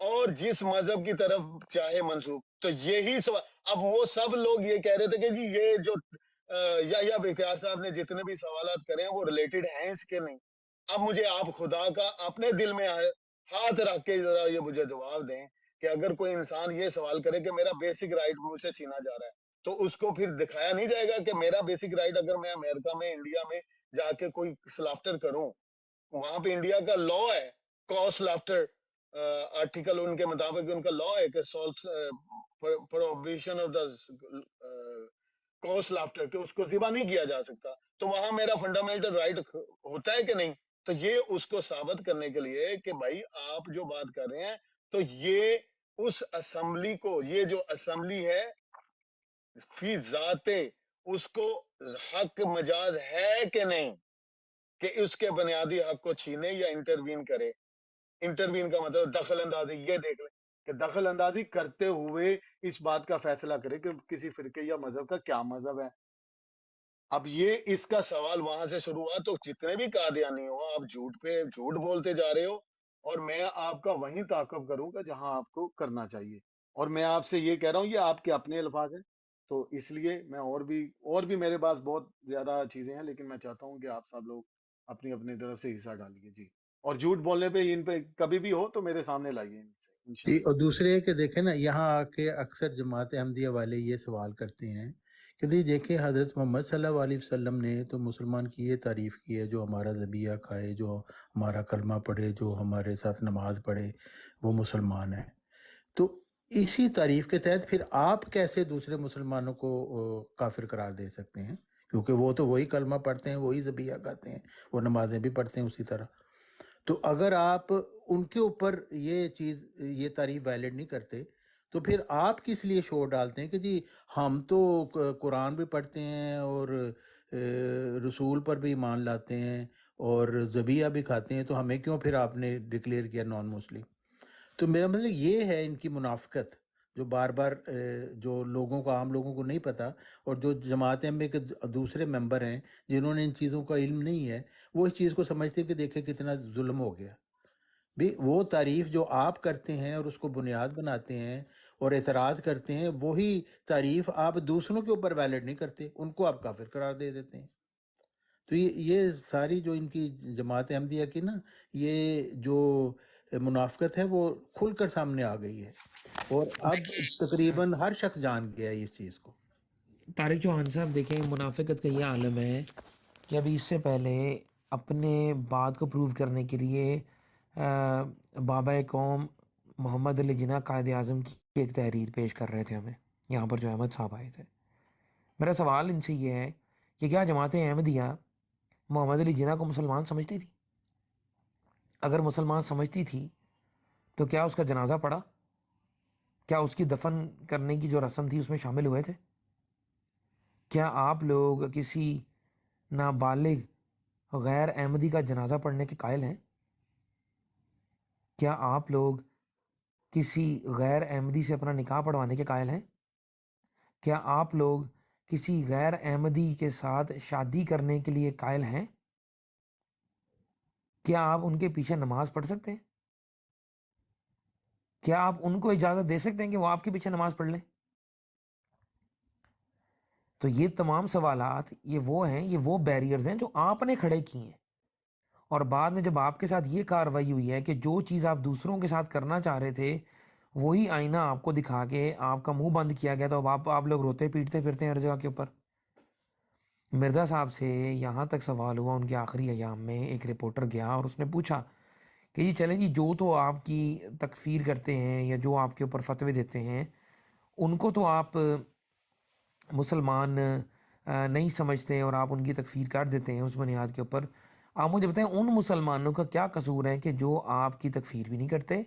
Speaker 1: اور جس مذہب کی طرف چاہے منسوب. تو یہی سوال, اب وہ سب لوگ یہ کہہ رہے تھے کہ جی یہ جو یا بختیار صاحب نے جتنے بھی سوالات کرے ہیں وہ ریلیٹڈ ہیں اس کے نہیں. اب مجھے آپ خدا کا اپنے دل میں ہاتھ رکھ کے ذرا یہ مجھے جواب دیں کہ اگر کوئی انسان یہ سوال کرے کہ میرا بیسک رائٹ مجھ سے چھینا جا رہا ہے, تو اس کو پھر دکھایا نہیں جائے گا کہ میرا بیسک رائٹ اگر میں امریکہ میں انڈیا میں جا کے کوئی سلافٹر کروں, وہاں پہ انڈیا کا لا ہے کاس لافٹر آرٹیکل ان کے مطابق ان کا لا ہے کہ prohibition of the cos laughter کہ اس کو ذبح نہیں کیا جا سکتا, تو وہاں میرا فنڈامنٹل رائٹ ہوتا ہے کہ نہیں. تو یہ اس کو ثابت کرنے کے لیے کہ بھائی آپ جو بات کر رہے ہیں تو یہ اس اسمبلی کو, یہ جو اسمبلی ہے فی ذات اس کو حق مجاز ہے کہ نہیں کہ اس کے بنیادی حق کو چھینے یا انٹروین کرے. انٹروین کا مطلب دخل اندازی. یہ دیکھ لیں کہ دخل اندازی کرتے ہوئے اس بات کا فیصلہ کرے کہ کسی فرقے یا مذہب کا کیا مذہب ہے. اب یہ اس کا سوال وہاں سے شروع ہوا, تو جتنے بھی قادیانی ہو آپ جھوٹ پہ جھوٹ بولتے جا رہے ہو, اور میں آپ کا وہیں تعاقب کروں گا جہاں آپ کو کرنا چاہیے. اور میں آپ سے یہ کہہ رہا ہوں یہ آپ کے اپنے الفاظ ہیں, تو اس لیے میں اور بھی میرے پاس بہت زیادہ چیزیں ہیں, لیکن میں چاہتا ہوں کہ آپ سب لوگ اپنی اپنی طرف سے حصہ ڈالیے جی. اور جھوٹ بولنے پہ ان پہ کبھی بھی ہو تو میرے سامنے لائیے
Speaker 5: جی. اور دوسرے ہے کہ دیکھیں نا, یہاں آ کے اکثر جماعت احمدیہ والے یہ سوال کرتے ہیں کہ دیکھیں حضرت محمد صلی اللہ علیہ وسلم نے تو مسلمان کی یہ تعریف کی ہے, جو ہمارا ذبیحہ کھائے, جو ہمارا کلمہ پڑھے, جو ہمارے ساتھ نماز پڑھے, وہ مسلمان ہے. تو اسی تعریف کے تحت پھر آپ کیسے دوسرے مسلمانوں کو کافر قرار دے سکتے ہیں؟ کیونکہ وہ تو وہی کلمہ پڑھتے ہیں, وہی ذبیحہ کھاتے ہیں, وہ نمازیں بھی پڑھتے ہیں اسی طرح. تو اگر آپ ان کے اوپر یہ تعریف ویلڈ نہیں کرتے تو پھر آپ کس لیے شور ڈالتے ہیں کہ جی ہم تو قرآن بھی پڑھتے ہیں اور رسول پر بھی ایمان لاتے ہیں اور ذبیحہ بھی کھاتے ہیں, تو ہمیں کیوں پھر آپ نے ڈکلیئر کیا نان مسلم؟ تو میرا مطلب یہ ہے ان کی منافقت, جو بار بار جو لوگوں کو, عام لوگوں کو نہیں پتہ, اور جو جماعت احمدیہ کے دوسرے ممبر ہیں جنہوں نے ان چیزوں کا علم نہیں ہے, وہ اس چیز کو سمجھتے ہیں کہ دیکھیں کتنا ظلم ہو گیا. بھی وہ تعریف جو آپ کرتے ہیں اور اس کو بنیاد بناتے ہیں اور اعتراض کرتے ہیں, وہی تعریف آپ دوسروں کے اوپر ویلڈ نہیں کرتے, ان کو آپ کافر قرار دے دیتے ہیں. تو یہ ساری جو ان کی جماعت احمدیہ کی نا یہ جو منافقت ہے وہ کھل کر سامنے آ گئی ہے, اور اب تقریباً ہر شخص جان گیا ہے اس چیز کو.
Speaker 2: طارق چوہان صاحب دیکھیں, منافقت کا یہ عالم ہے کہ ابھی اس سے پہلے اپنے بات کو پروو کرنے کے لیے بابا قوم محمد علی جناح قائد اعظم کی ایک تحریر پیش کر رہے تھے ہمیں, یہاں پر جو احمد صاحب آئے تھے. میرا سوال ان سے یہ ہے کہ کیا جماعت احمدیہ محمد علی جناح کو مسلمان سمجھتی تھی؟ اگر مسلمان سمجھتی تھی تو کیا اس کا جنازہ پڑا؟ کیا اس کی دفن کرنے کی جو رسم تھی اس میں شامل ہوئے تھے؟ کیا آپ لوگ کسی نابالغ غیر احمدی کا جنازہ پڑھنے کے قائل ہیں؟ کیا آپ لوگ کسی غیر احمدی سے اپنا نکاح پڑھوانے کے قائل ہیں؟ کیا آپ لوگ کسی غیر احمدی کے ساتھ شادی کرنے کے لیے قائل ہیں؟ کیا آپ ان کے پیچھے نماز پڑھ سکتے ہیں؟ کیا آپ ان کو اجازت دے سکتے ہیں کہ وہ آپ کے پیچھے نماز پڑھ لیں؟ تو یہ تمام سوالات یہ وہ بیریئرز ہیں جو آپ نے کھڑے کیے ہیں، اور بعد میں جب آپ کے ساتھ یہ کارروائی ہوئی ہے کہ جو چیز آپ دوسروں کے ساتھ کرنا چاہ رہے تھے وہی آئینہ آپ کو دکھا کے آپ کا منہ بند کیا گیا، تو اب آپ لوگ روتے پیٹتے پھرتے ہیں ہر جگہ کے اوپر۔ مرزا صاحب سے یہاں تک سوال ہوا ان کے آخری ایام میں، ایک رپورٹر گیا اور اس نے پوچھا کہ جی چلیں جی، جو تو آپ کی تکفیر کرتے ہیں یا جو آپ کے اوپر فتوے دیتے ہیں ان کو تو آپ مسلمان نہیں سمجھتے اور آپ ان کی تکفیر کر دیتے ہیں اس بنیاد کے اوپر، آپ مجھے بتائیں ان مسلمانوں کا کیا قصور ہے کہ جو آپ کی تکفیر بھی نہیں کرتے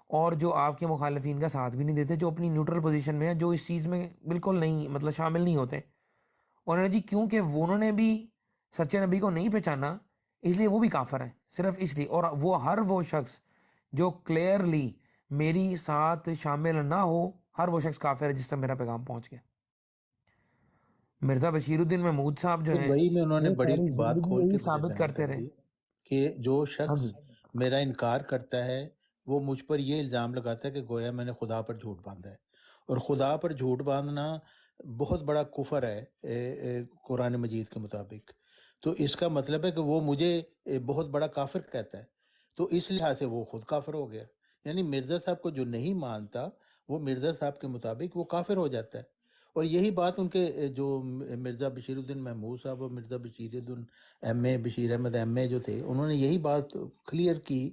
Speaker 2: اور جو آپ کے مخالفین کا ساتھ بھی نہیں دیتے، جو اپنی نیوٹرل پوزیشن میں ہیں، جو اس چیز میں بالکل نہیں مطلب شامل نہیں ہوتے؟ انہوں نے جی کیونکہ انہوں نے بھی سچے نبی کو نہیں پہچانا اس لیے وہ بھی کافر ہیں، صرف اس لیے، اور وہ شخص جو کلیئرلی میری ساتھ شامل نہ ہو، ہر وہ شخص کافر ہے جس تک میرا پیغام پہنچ گیا۔ مرزا بشیر الدین محمود صاحب جو
Speaker 5: پھر
Speaker 2: ہیں
Speaker 5: وہی میں انہوں نے
Speaker 2: وہ
Speaker 5: بڑی
Speaker 2: ساری
Speaker 5: بات
Speaker 2: زندگی
Speaker 5: کھول
Speaker 2: یہی
Speaker 5: کے مجھے
Speaker 2: ثابت
Speaker 5: بیان
Speaker 2: کرتے
Speaker 5: کر
Speaker 2: رہے۔
Speaker 5: دی کہ جو
Speaker 2: ہاں
Speaker 5: شخص
Speaker 2: جی،
Speaker 5: میرا انکار کرتا ہے وہ مجھ پر یہ الزام لگاتا ہے کہ گویا میں نے خدا پر جھوٹ باندھا ہے، اور خدا پر جھوٹ باندھنا بہت بڑا کفر ہے قرآن مجید کے مطابق۔ تو اس کا مطلب ہے کہ وہ مجھے بہت بڑا کافر کہتا ہے، تو اس لحاظ سے وہ خود کافر ہو گیا۔ یعنی مرزا صاحب کو جو نہیں مانتا وہ مرزا صاحب کے مطابق وہ کافر ہو جاتا ہے۔ اور یہی بات ان کے جو مرزا بشیر الدین محمود صاحب اور مرزا بشیر الدین ایم اے بشیر احمد ایم اے جو تھے، انہوں نے یہی بات کلیئر کی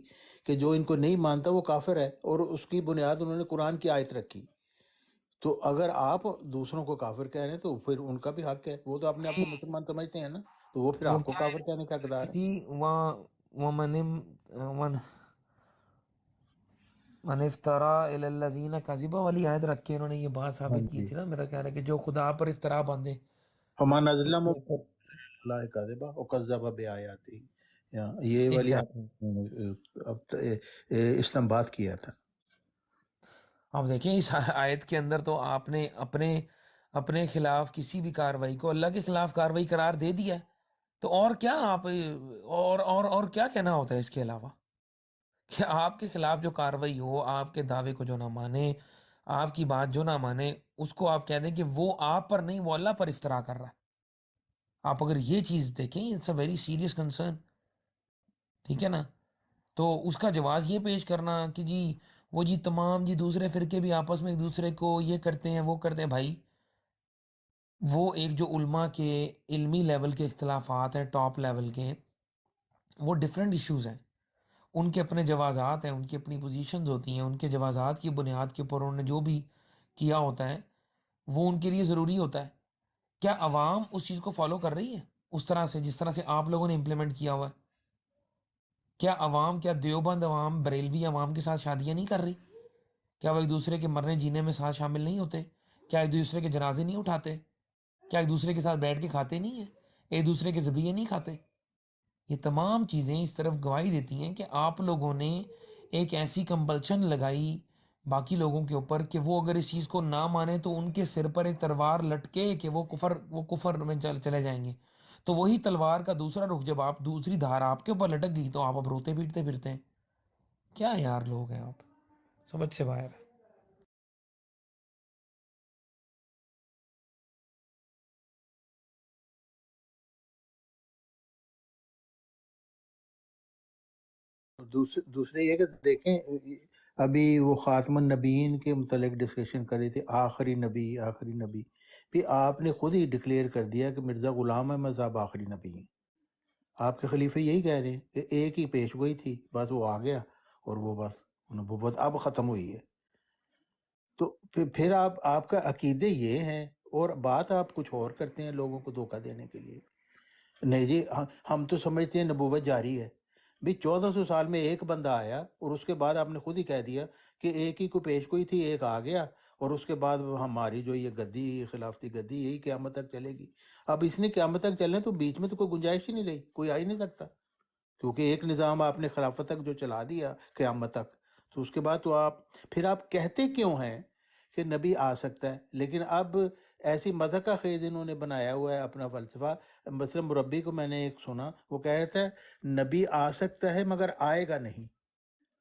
Speaker 5: کہ جو ان کو نہیں مانتا وہ کافر ہے، اور اس کی بنیاد انہوں نے قرآن کی آیت رکھی۔ تو اگر آپ دوسروں کو کافر کہہ رہے ہیں تو پھر ان کا بھی حق ہے، وہ تو اپنے آپ
Speaker 2: جی،
Speaker 5: کو مسلمان سمجھتے ہیں نا، تو وہ پھر
Speaker 2: وہ
Speaker 5: آپ کو
Speaker 2: کیا
Speaker 5: کافر کہنے کا حقدار
Speaker 2: رکھی
Speaker 5: ہے۔
Speaker 2: تھی من افطرا علی الذین کذبا والی آیت رکھ کے انہوں نے یہ بات
Speaker 5: ہاں
Speaker 2: ثابت کی
Speaker 5: جی،
Speaker 2: تھی نا، میرا خیال ہے کہ جو خدا پر افطرا باندھے
Speaker 5: فمان
Speaker 2: اس
Speaker 5: ازلم
Speaker 2: کے اوپر۔
Speaker 5: اللہ کاذبہ وکذب بآیاتی، یہ والی
Speaker 2: ایگزیکٹلی،
Speaker 5: اب استنباط کیا تھا۔
Speaker 2: آپ دیکھیں اس آیت کے اندر تو آپ نے اپنے خلاف کسی بھی کارروائی کو اللہ کے خلاف کارروائی قرار دے دیا ہے، تو اور کیا آپ اور کیا کہنا ہوتا ہے اس کے علاوہ؟ کہ آپ کے خلاف جو کارروائی ہو، آپ کے دعوے کو جو نہ مانے، آپ کی بات جو نہ مانے، اس کو آپ کہہ دیں کہ وہ آپ پر نہیں، وہ اللہ پر افطرا کر رہا ہے۔ آپ اگر یہ چیز دیکھیں، it's a very serious concern, ٹھیک ہے نا؟ تو اس کا جواز یہ پیش کرنا کہ جی وہ جی تمام جی دوسرے فرقے بھی آپس میں ایک دوسرے کو یہ کرتے ہیں وہ کرتے ہیں، بھائی وہ ایک جو علماء کے علمی لیول کے اختلافات ہیں، ٹاپ لیول کے، وہ ڈیفرنٹ ایشوز ہیں، ان کے اپنے جوازات ہیں، ان کی اپنی پوزیشنز ہوتی ہیں، ان کے جوازات کی بنیاد کے اوپر انہوں نے جو بھی کیا ہوتا ہے وہ ان کے لیے ضروری ہوتا ہے۔ کیا عوام اس چیز کو فالو کر رہی ہے اس طرح سے جس طرح سے آپ لوگوں نے امپلیمنٹ کیا ہوا ہے؟ کیا دیوبند عوام، بریلوی عوام کے ساتھ شادیاں نہیں کر رہی؟ کیا وہ ایک دوسرے کے مرنے جینے میں ساتھ شامل نہیں ہوتے؟ کیا ایک دوسرے کے جنازے نہیں اٹھاتے؟ کیا ایک دوسرے کے ساتھ بیٹھ کے کھاتے نہیں ہیں؟ ایک دوسرے کے ذبیحے نہیں کھاتے؟ یہ تمام چیزیں اس طرف گواہی دیتی ہیں کہ آپ لوگوں نے ایک ایسی کمپلشن لگائی باقی لوگوں کے اوپر کہ وہ اگر اس چیز کو نہ مانے تو ان کے سر پر ایک تلوار لٹکے کہ وہ کفر میں چلے جائیں گے۔ تو وہی تلوار کا دوسرا رخ جب آپ دوسری دھار آپ کے اوپر لٹک گئی تو آپ اب روتے پیٹتے پھرتے ہیں۔ کیا یار لوگ ہیں آپ، سمجھ سے باہر ہے۔
Speaker 5: دوسرے یہ کہ دیکھیں، ابھی وہ خاتم النبیین کے متعلق ڈسکشن کر رہی تھی، آخری نبی آخری نبی، پھر آپ نے خود ہی ڈکلیئر کر دیا کہ مرزا غلام احمد صاحب آخری نبی ہیں۔ آپ کے خلیفہ یہی کہہ رہے ہیں کہ ایک ہی پیش گوئی تھی، بس وہ آ گیا اور وہ بس نبوت اب ختم ہوئی ہے۔ تو پھر آپ کا عقیدے یہ ہیں اور بات آپ کچھ اور کرتے ہیں لوگوں کو دھوکہ دینے کے لیے۔ نہیں جی، ہم تو سمجھتے ہیں نبوت جاری ہے۔ بھی 1400 سال میں ایک بندہ آیا اور اس کے بعد آپ نے خود ہی کہہ دیا کہ ایک ہی کو پیش گوئی تھی، ایک آ گیا، اور اس کے بعد ہماری جو یہ گدی، خلافتی گدی، یہی قیامت تک چلے گی۔ اب اس نے قیامت تک چلنا تو بیچ میں تو کوئی گنجائش ہی نہیں رہی، کوئی آ ہی نہیں سکتا، کیونکہ ایک نظام آپ نے خلافت تک جو چلا دیا قیامت تک، تو اس کے بعد تو آپ پھر آپ کہتے کیوں ہیں کہ نبی آ سکتا ہے، لیکن اب ایسی مضحکہ خیز انہوں نے بنایا ہوا ہے اپنا فلسفہ. مثلا مربی کو میں نے ایک سنا، وہ کہہ رہا تھا نبی آ سکتا ہے مگر آئے گا نہیں.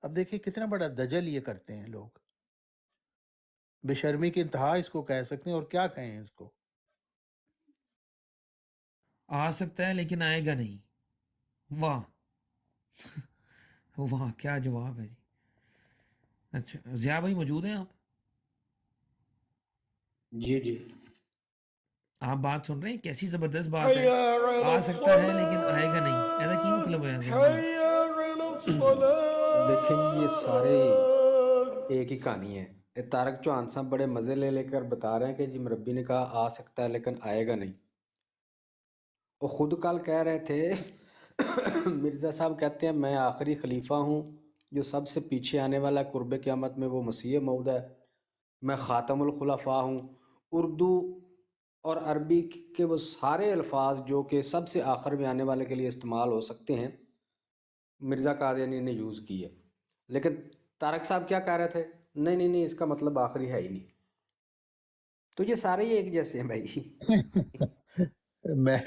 Speaker 5: اب دیکھیے کتنا بڑا دجل یہ کرتے ہیں لوگ، بے شرمی کی انتہا اس کو کہہ سکتے ہیں، اور کیا کہیں اس کو.
Speaker 2: آ سکتا ہے لیکن آئے گا نہیں. واہ واہ کیا جواب ہے جی. اچھا ضیاء بھائی موجود ہیں آپ؟
Speaker 9: جی جی
Speaker 2: آپ بات سن رہے ہیں؟ کیسی زبردست بات ہے. آ سکتا ہے لیکن آئے گا نہیں، ایسا کی مطلب ہے ضیاء بھائی؟
Speaker 9: دیکھیں جی، یہ سارے ایک ہی کہانی ہے. طارق چوہان صاحب بڑے مزے لے لے کر بتا رہے ہیں کہ جی مربی نے کہا آ سکتا ہے لیکن آئے گا نہیں. وہ خود کل کہہ رہے تھے مرزا صاحب کہتے ہیں میں آخری خلیفہ ہوں جو سب سے پیچھے آنے والا قرب قیامت میں وہ مسیح موعود ہے. میں خاتم الخلفاء ہوں. اردو اور عربی کے وہ سارے الفاظ جو کہ سب سے آخر میں آنے والے کے لیے استعمال ہو سکتے ہیں مرزا قادیانی نے یوز کی ہے. لیکن طارق صاحب کیا کہہ رہے تھے؟ نہیں اس کا مطلب آخری ہے ہی نہیں. تو یہ سارے ہی ایک جیسے ہیں بھائی.
Speaker 5: میں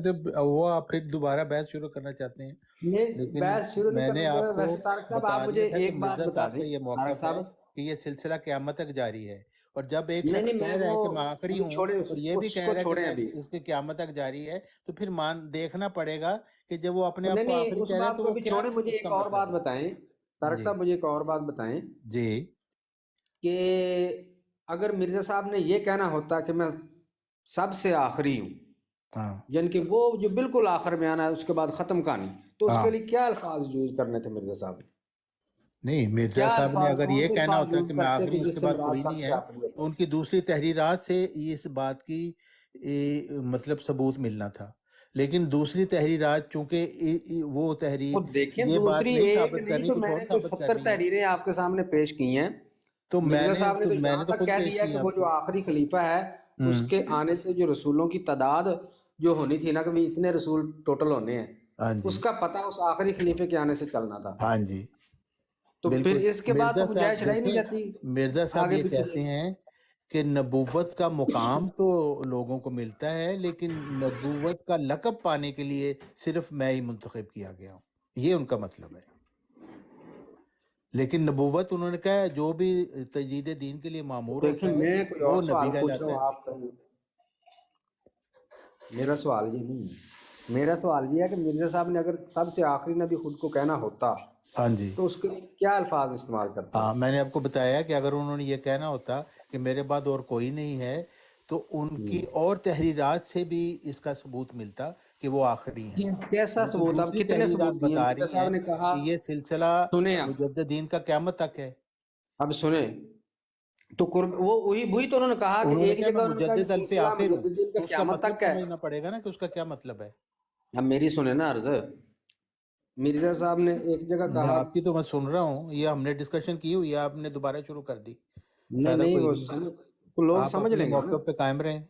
Speaker 5: جب وہ آپ پھر دوبارہ بحث شروع کرنا چاہتے ہیں،
Speaker 9: نہیں
Speaker 5: لیکن
Speaker 9: بحث شروع نہیں
Speaker 5: میں نے
Speaker 9: کرنا
Speaker 5: آپ
Speaker 9: چاہتا.
Speaker 5: کو
Speaker 9: ویسے طارق صاحب
Speaker 5: بتا
Speaker 9: آپ مجھے
Speaker 5: دیا تھا کہ
Speaker 9: ایک بات
Speaker 5: مرزا
Speaker 9: بتا
Speaker 5: صاحب
Speaker 9: دیں.
Speaker 5: کا یہ
Speaker 9: طارق
Speaker 5: موقف
Speaker 9: صاحب
Speaker 5: ہے کہ یہ سلسلہ قیامت تک جاری ہے، اور جب ایک
Speaker 9: نہیں
Speaker 5: شخص
Speaker 9: نہیں
Speaker 5: کہہ
Speaker 9: میں
Speaker 5: رہا ہے
Speaker 9: وہ
Speaker 5: کہ میں آخری ہوں
Speaker 9: چھوڑیں،
Speaker 5: اور یہ بھی
Speaker 9: اس
Speaker 5: کہہ
Speaker 9: کو
Speaker 5: رہا ہے کہ
Speaker 9: چھوڑیں
Speaker 5: میں
Speaker 9: ابھی.
Speaker 5: اس کے قیامت تک جاری ہے، تو پھر دیکھنا پڑے گا کہ جب وہ اپنے آپ کو
Speaker 9: نہیں
Speaker 5: آخری
Speaker 9: اس
Speaker 5: کہہ رہا ہے
Speaker 9: بات
Speaker 5: تو
Speaker 9: کو
Speaker 5: وہ
Speaker 9: ابھی
Speaker 5: کیا
Speaker 9: چھوڑیں. مجھے
Speaker 5: اس کا
Speaker 9: ایک اور بات
Speaker 5: مطلب ہے.
Speaker 9: بتائیں طارق
Speaker 5: جی
Speaker 9: صاحب، مجھے ایک اور بات بتائیں
Speaker 5: جی
Speaker 9: کہ اگر مرزا صاحب نے یہ کہنا ہوتا کہ میں سب سے آخری ہوں،
Speaker 5: ہاں
Speaker 9: یعنی کہ وہ جو بالکل آخر میں آنا ہے اس کے بعد ختم کہانی، تو اس
Speaker 5: ہاں
Speaker 9: کے لیے کیا الفاظ یوز کرنے تھے مرزا صاحب نے؟
Speaker 5: نہیں، مرزا
Speaker 9: کیا
Speaker 5: صاحب نے
Speaker 9: الفاظ،
Speaker 5: اگر
Speaker 9: کون
Speaker 5: یہ
Speaker 9: سے
Speaker 5: کہنا
Speaker 9: الفاظ
Speaker 5: ہوتا
Speaker 9: یوز
Speaker 5: کہ میں
Speaker 9: کرتے
Speaker 5: آخری
Speaker 9: کہ
Speaker 5: ہوں، اس
Speaker 9: جس
Speaker 5: کے
Speaker 9: سے
Speaker 5: بعد
Speaker 9: مراد
Speaker 5: کوئی
Speaker 9: سب
Speaker 5: نہیں
Speaker 9: سے
Speaker 5: ہے،
Speaker 9: آخری ہوتا؟
Speaker 5: تو ان کی دوسری تحریرات سے اس بات کی مطلب ثبوت ملنا تھا. لیکن دوسری تحریرات چونکہ وہ تحریر
Speaker 9: وہ دیکھیں
Speaker 5: یہ بات
Speaker 9: دوسری
Speaker 5: نہیں
Speaker 9: ایک
Speaker 5: ثابت کر
Speaker 9: نہیں
Speaker 5: رہی،
Speaker 9: تو
Speaker 5: کچھ
Speaker 9: میں
Speaker 5: اور
Speaker 9: نے تو
Speaker 5: ثابت کر
Speaker 9: 70
Speaker 5: رہی ہیں.
Speaker 9: تحریریں آپ کے سامنے پیش کی ہیں.
Speaker 5: تو
Speaker 9: مرزا صاحب نے تو
Speaker 5: میں
Speaker 9: یہاں
Speaker 5: نے تو
Speaker 9: تک
Speaker 5: خود
Speaker 9: کہہ
Speaker 5: پیش
Speaker 9: دیا
Speaker 5: کی ہیں
Speaker 9: کہ وہ
Speaker 5: آپ
Speaker 9: جو
Speaker 5: کو.
Speaker 9: آخری خلیفہ ہے اس کے آنے سے جو رسولوں کی تعداد جو ہونی تھی نا کہ بھی اتنے رسول ٹوٹل ہونے ہیں،
Speaker 5: ہاں
Speaker 9: اس
Speaker 5: جی
Speaker 9: کا پتہ اس آخری خلیفے کے آنے سے چلنا تھا.
Speaker 5: ہاں جی
Speaker 9: تو پھر
Speaker 5: بالکل.
Speaker 9: اس کے بعد
Speaker 5: مرزا
Speaker 9: تو
Speaker 5: صاحب
Speaker 9: گنجائش رہ ہی نہیں
Speaker 5: دیکھیں،
Speaker 9: جاتی
Speaker 5: مرزا صاحب
Speaker 9: آگے
Speaker 5: یہ
Speaker 9: پیچھے
Speaker 5: کہتے
Speaker 9: جانے.
Speaker 5: ہیں کہ نبوت کا مقام تو لوگوں کو ملتا ہے، لیکن نبوت کا لقب پانے کے لیے صرف میں ہی منتخب کیا گیا ہوں، یہ ان کا مطلب ہے. لیکن نبوت انہوں نے کہا ہے جو بھی تجدید دین کے لیے معمور
Speaker 9: دیکھیں
Speaker 5: ہوتا ہے
Speaker 9: میں کوئی اور
Speaker 5: وہ
Speaker 9: سوال
Speaker 5: نبی
Speaker 9: پوچھ رہا
Speaker 5: کہلاتا
Speaker 9: ہوں،
Speaker 5: ہے.
Speaker 9: آپ میرا سوال یہ نہیں ہے. میرا سوال یہ ہے کہ مرزا صاحب نے اگر سب سے آخری نبی خود کو کہنا ہوتا
Speaker 5: ہاں جی
Speaker 9: تو اس کے لیے کیا الفاظ استعمال کرتے؟
Speaker 5: ہاں، میں نے آپ کو بتایا کہ اگر انہوں نے یہ کہنا ہوتا کہ میرے بعد اور کوئی نہیں ہے، تو ان کی اور تحریرات سے بھی اس کا ثبوت ملتا کہ وہ آخری ہیں.
Speaker 9: کیسا
Speaker 5: لیکن
Speaker 9: ثبوت؟ اب
Speaker 5: دوسری
Speaker 9: کتنے
Speaker 5: تحریرات
Speaker 9: ثبوت دیے؟
Speaker 5: بتا
Speaker 9: مرزا
Speaker 5: رہی
Speaker 9: صاحب
Speaker 5: ہیں
Speaker 9: نے کہا،
Speaker 5: کہ یہ سلسلہ
Speaker 9: سنیں آپ،
Speaker 5: مجددین کا قیامت تک ہے.
Speaker 9: اب سنیں تو وہی تو انہوں نے کہا کہ
Speaker 5: انہوں نے
Speaker 9: ایک
Speaker 5: کہا
Speaker 9: جگہ
Speaker 5: میں
Speaker 9: انہوں نے کہا کہ
Speaker 5: مجدد الف
Speaker 9: سلسلہ
Speaker 5: آخر ہوں،
Speaker 9: مجددین
Speaker 5: تو
Speaker 9: کا
Speaker 5: اس کا
Speaker 9: قیامت
Speaker 5: مطلب
Speaker 9: تک ہے.
Speaker 5: سمجھنا پڑے گا نا کہ اس کا کیا مطلب ہے.
Speaker 9: اب میری سنیں نا عرض، مرزا صاحب نے ایک جگہ
Speaker 5: میں
Speaker 9: کہا،
Speaker 5: آپ کی تو میں سن رہا ہوں، یہ ہم نے ڈسکشن کی ہوئی ہے، آپ نے دوبارہ شروع کر دی، فائدہ
Speaker 9: نہیں
Speaker 5: کوئی
Speaker 9: وہ
Speaker 5: نہیں.
Speaker 9: لوگ
Speaker 5: آپ
Speaker 9: سمجھ
Speaker 5: اپنے
Speaker 9: لیں گے نا.
Speaker 5: موقف پہ قائم رہیں.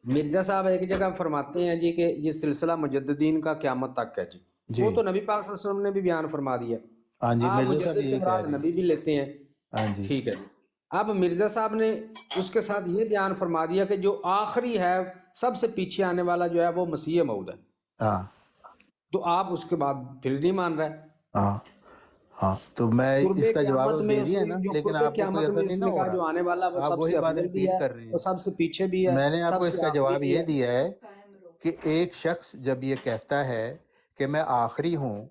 Speaker 9: مرزا صاحب ایک جگہ فرماتے ہیں جی کہ یہ سلسلہ مجددین کا قیامت تک ہے. جی
Speaker 5: جی
Speaker 9: وہ تو نبی پاک صلی اللہ علیہ وسلم نے بھی بیان فرما دیا.
Speaker 5: ہاں جی،
Speaker 9: آپ
Speaker 5: مرزا صاحب
Speaker 9: مجدد سے
Speaker 5: یہی کہہ
Speaker 9: مراد
Speaker 5: رہے ہیں.
Speaker 9: نبی بھی لیتے ہیں،
Speaker 5: ہاں جی
Speaker 9: ٹھیک ہے. اب مرزا صاحب نے اس کے ساتھ یہ بیان فرما دیا کہ جو آخری ہے سب سے پیچھے آنے والا جو ہے وہ مسیح موعود ہے.
Speaker 5: ہاں
Speaker 9: تو آپ اس کے بعد پھر نہیں مان رہے.
Speaker 5: ہاں ہاں، تو میں
Speaker 9: قرب
Speaker 5: اس کا جواب
Speaker 9: قیامت
Speaker 5: اب
Speaker 9: میں
Speaker 5: دے
Speaker 9: اس
Speaker 5: دیا
Speaker 9: نے
Speaker 5: نا،
Speaker 9: جو
Speaker 5: لیکن
Speaker 9: قرب
Speaker 5: آپ کو کوئی
Speaker 9: قیامت
Speaker 5: اثر
Speaker 9: میں
Speaker 5: نہیں
Speaker 9: اس
Speaker 5: نا
Speaker 9: نے
Speaker 5: ہو
Speaker 9: کہا
Speaker 5: رہا.
Speaker 9: جو آنے والا وہ
Speaker 5: آپ
Speaker 9: سب
Speaker 5: وہی
Speaker 9: سے
Speaker 5: بات
Speaker 9: افضل بھی
Speaker 5: ریپیٹ
Speaker 9: ہے،
Speaker 5: کر رہے
Speaker 9: وہ
Speaker 5: ہیں.
Speaker 9: سب سے پیچھے بھی ہے،
Speaker 5: میں نے آپ
Speaker 9: سب
Speaker 5: کو اس
Speaker 9: سے
Speaker 5: کا
Speaker 9: آخری
Speaker 5: جواب
Speaker 9: بھی
Speaker 5: یہ
Speaker 9: ہے.
Speaker 5: دیا ہے کہ ایک شخص جب یہ کہتا ہے کہ میں آخری ہوں،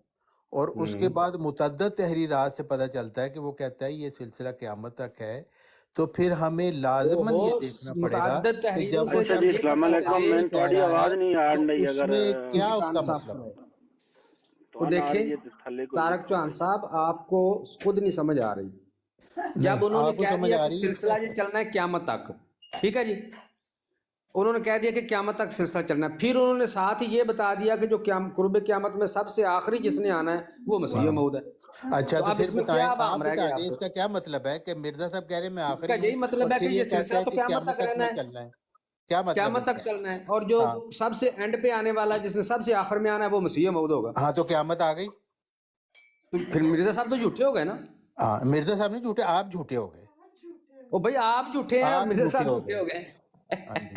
Speaker 5: اور اس کے بعد متعدد تحریرات سے پتہ چلتا ہے کہ وہ کہتا ہے یہ سلسلہ قیامت تک ہے، تو پھر ہمیں لازماً یہ دیکھنا پڑے گا
Speaker 9: متعدد
Speaker 5: کہ
Speaker 9: تحریروں
Speaker 5: جب وہ
Speaker 9: سے
Speaker 7: اچھا
Speaker 9: جب
Speaker 7: جی،
Speaker 5: شخص
Speaker 9: یہ
Speaker 7: السلام
Speaker 9: پتہ
Speaker 7: علیکم.
Speaker 9: چلے،
Speaker 5: آخری
Speaker 7: میں
Speaker 5: کہہ
Speaker 7: تھوڑی
Speaker 5: رہا ہے
Speaker 7: آواز نہیں آ
Speaker 5: تو
Speaker 7: رہی
Speaker 5: اس
Speaker 7: اگر
Speaker 5: میں کیا اس
Speaker 9: چوہان
Speaker 5: کا
Speaker 9: صاحب
Speaker 5: مطلب ہے.
Speaker 9: تو دیکھیں
Speaker 7: تھلے کو
Speaker 9: طارق چوہان صاحب آپ کو خود نہیں سمجھ آ رہی.
Speaker 5: نہیں،
Speaker 9: جب انہوں نے
Speaker 5: آپ کو
Speaker 9: کہہ
Speaker 5: سمجھ
Speaker 9: دیا
Speaker 5: آ
Speaker 9: کہ
Speaker 5: رہی ہے.
Speaker 9: سلسلہ یہ چلنا ہے قیامت تک، ٹھیک ہے جی، انہوں نے کہہ دیا کہ قیامت تک سلسلہ چلنا ہے. پھر انہوں نے ساتھ ہی یہ بتا دیا کہ جو قرب قیامت میں سب سے آخری جس نے آنا ہے وہ مسیح موعود ہے.
Speaker 5: اچھا،
Speaker 9: تو
Speaker 5: تو
Speaker 9: اب
Speaker 5: پھر
Speaker 9: اس میں
Speaker 5: بتائیں،
Speaker 9: کیا
Speaker 5: آپ
Speaker 9: بام رہ
Speaker 5: بتا
Speaker 9: گیا آپ
Speaker 5: دیں
Speaker 9: کو؟
Speaker 5: اس کا کیا مطلب ہے کہ مرزا صاحب کہہ رہے ہیں میں
Speaker 9: اس کا
Speaker 5: آخری ہوں،
Speaker 9: یہی مطلب
Speaker 5: اور
Speaker 9: ہے
Speaker 5: پھر
Speaker 9: کہ
Speaker 5: یہ
Speaker 9: یہ
Speaker 5: کہتے
Speaker 9: سلسلہ
Speaker 5: ہیں
Speaker 9: تو
Speaker 5: کہ
Speaker 9: قیامت
Speaker 5: قیامت
Speaker 9: تک
Speaker 5: تک
Speaker 9: رہنا
Speaker 5: میں
Speaker 9: ہے،
Speaker 5: چلنا ہے. کیا مطلب
Speaker 9: قیامت
Speaker 5: اس
Speaker 9: تک
Speaker 5: کا؟
Speaker 9: چلنا ہے، اور جو
Speaker 5: ہاں
Speaker 9: سب سے اینڈ پہ آنے والا جس نے سب سے آخر میں آنا ہے وہ مسیح موعود ہوگا.
Speaker 5: ہاں، تو قیامت آ گئی.
Speaker 9: तो फिर मिर्जा साहब तो झूठे हो गए ना।
Speaker 5: हाँ, मिर्जा साहब नहीं झूठे, आप झूठे हो गए,
Speaker 9: ओ भाई आप झूठे हैं और
Speaker 5: आप
Speaker 9: मिर्जा
Speaker 5: झूठे
Speaker 9: साहब
Speaker 5: हो
Speaker 9: झूठे
Speaker 5: गए।
Speaker 9: हो गए।
Speaker 5: हाँ जी।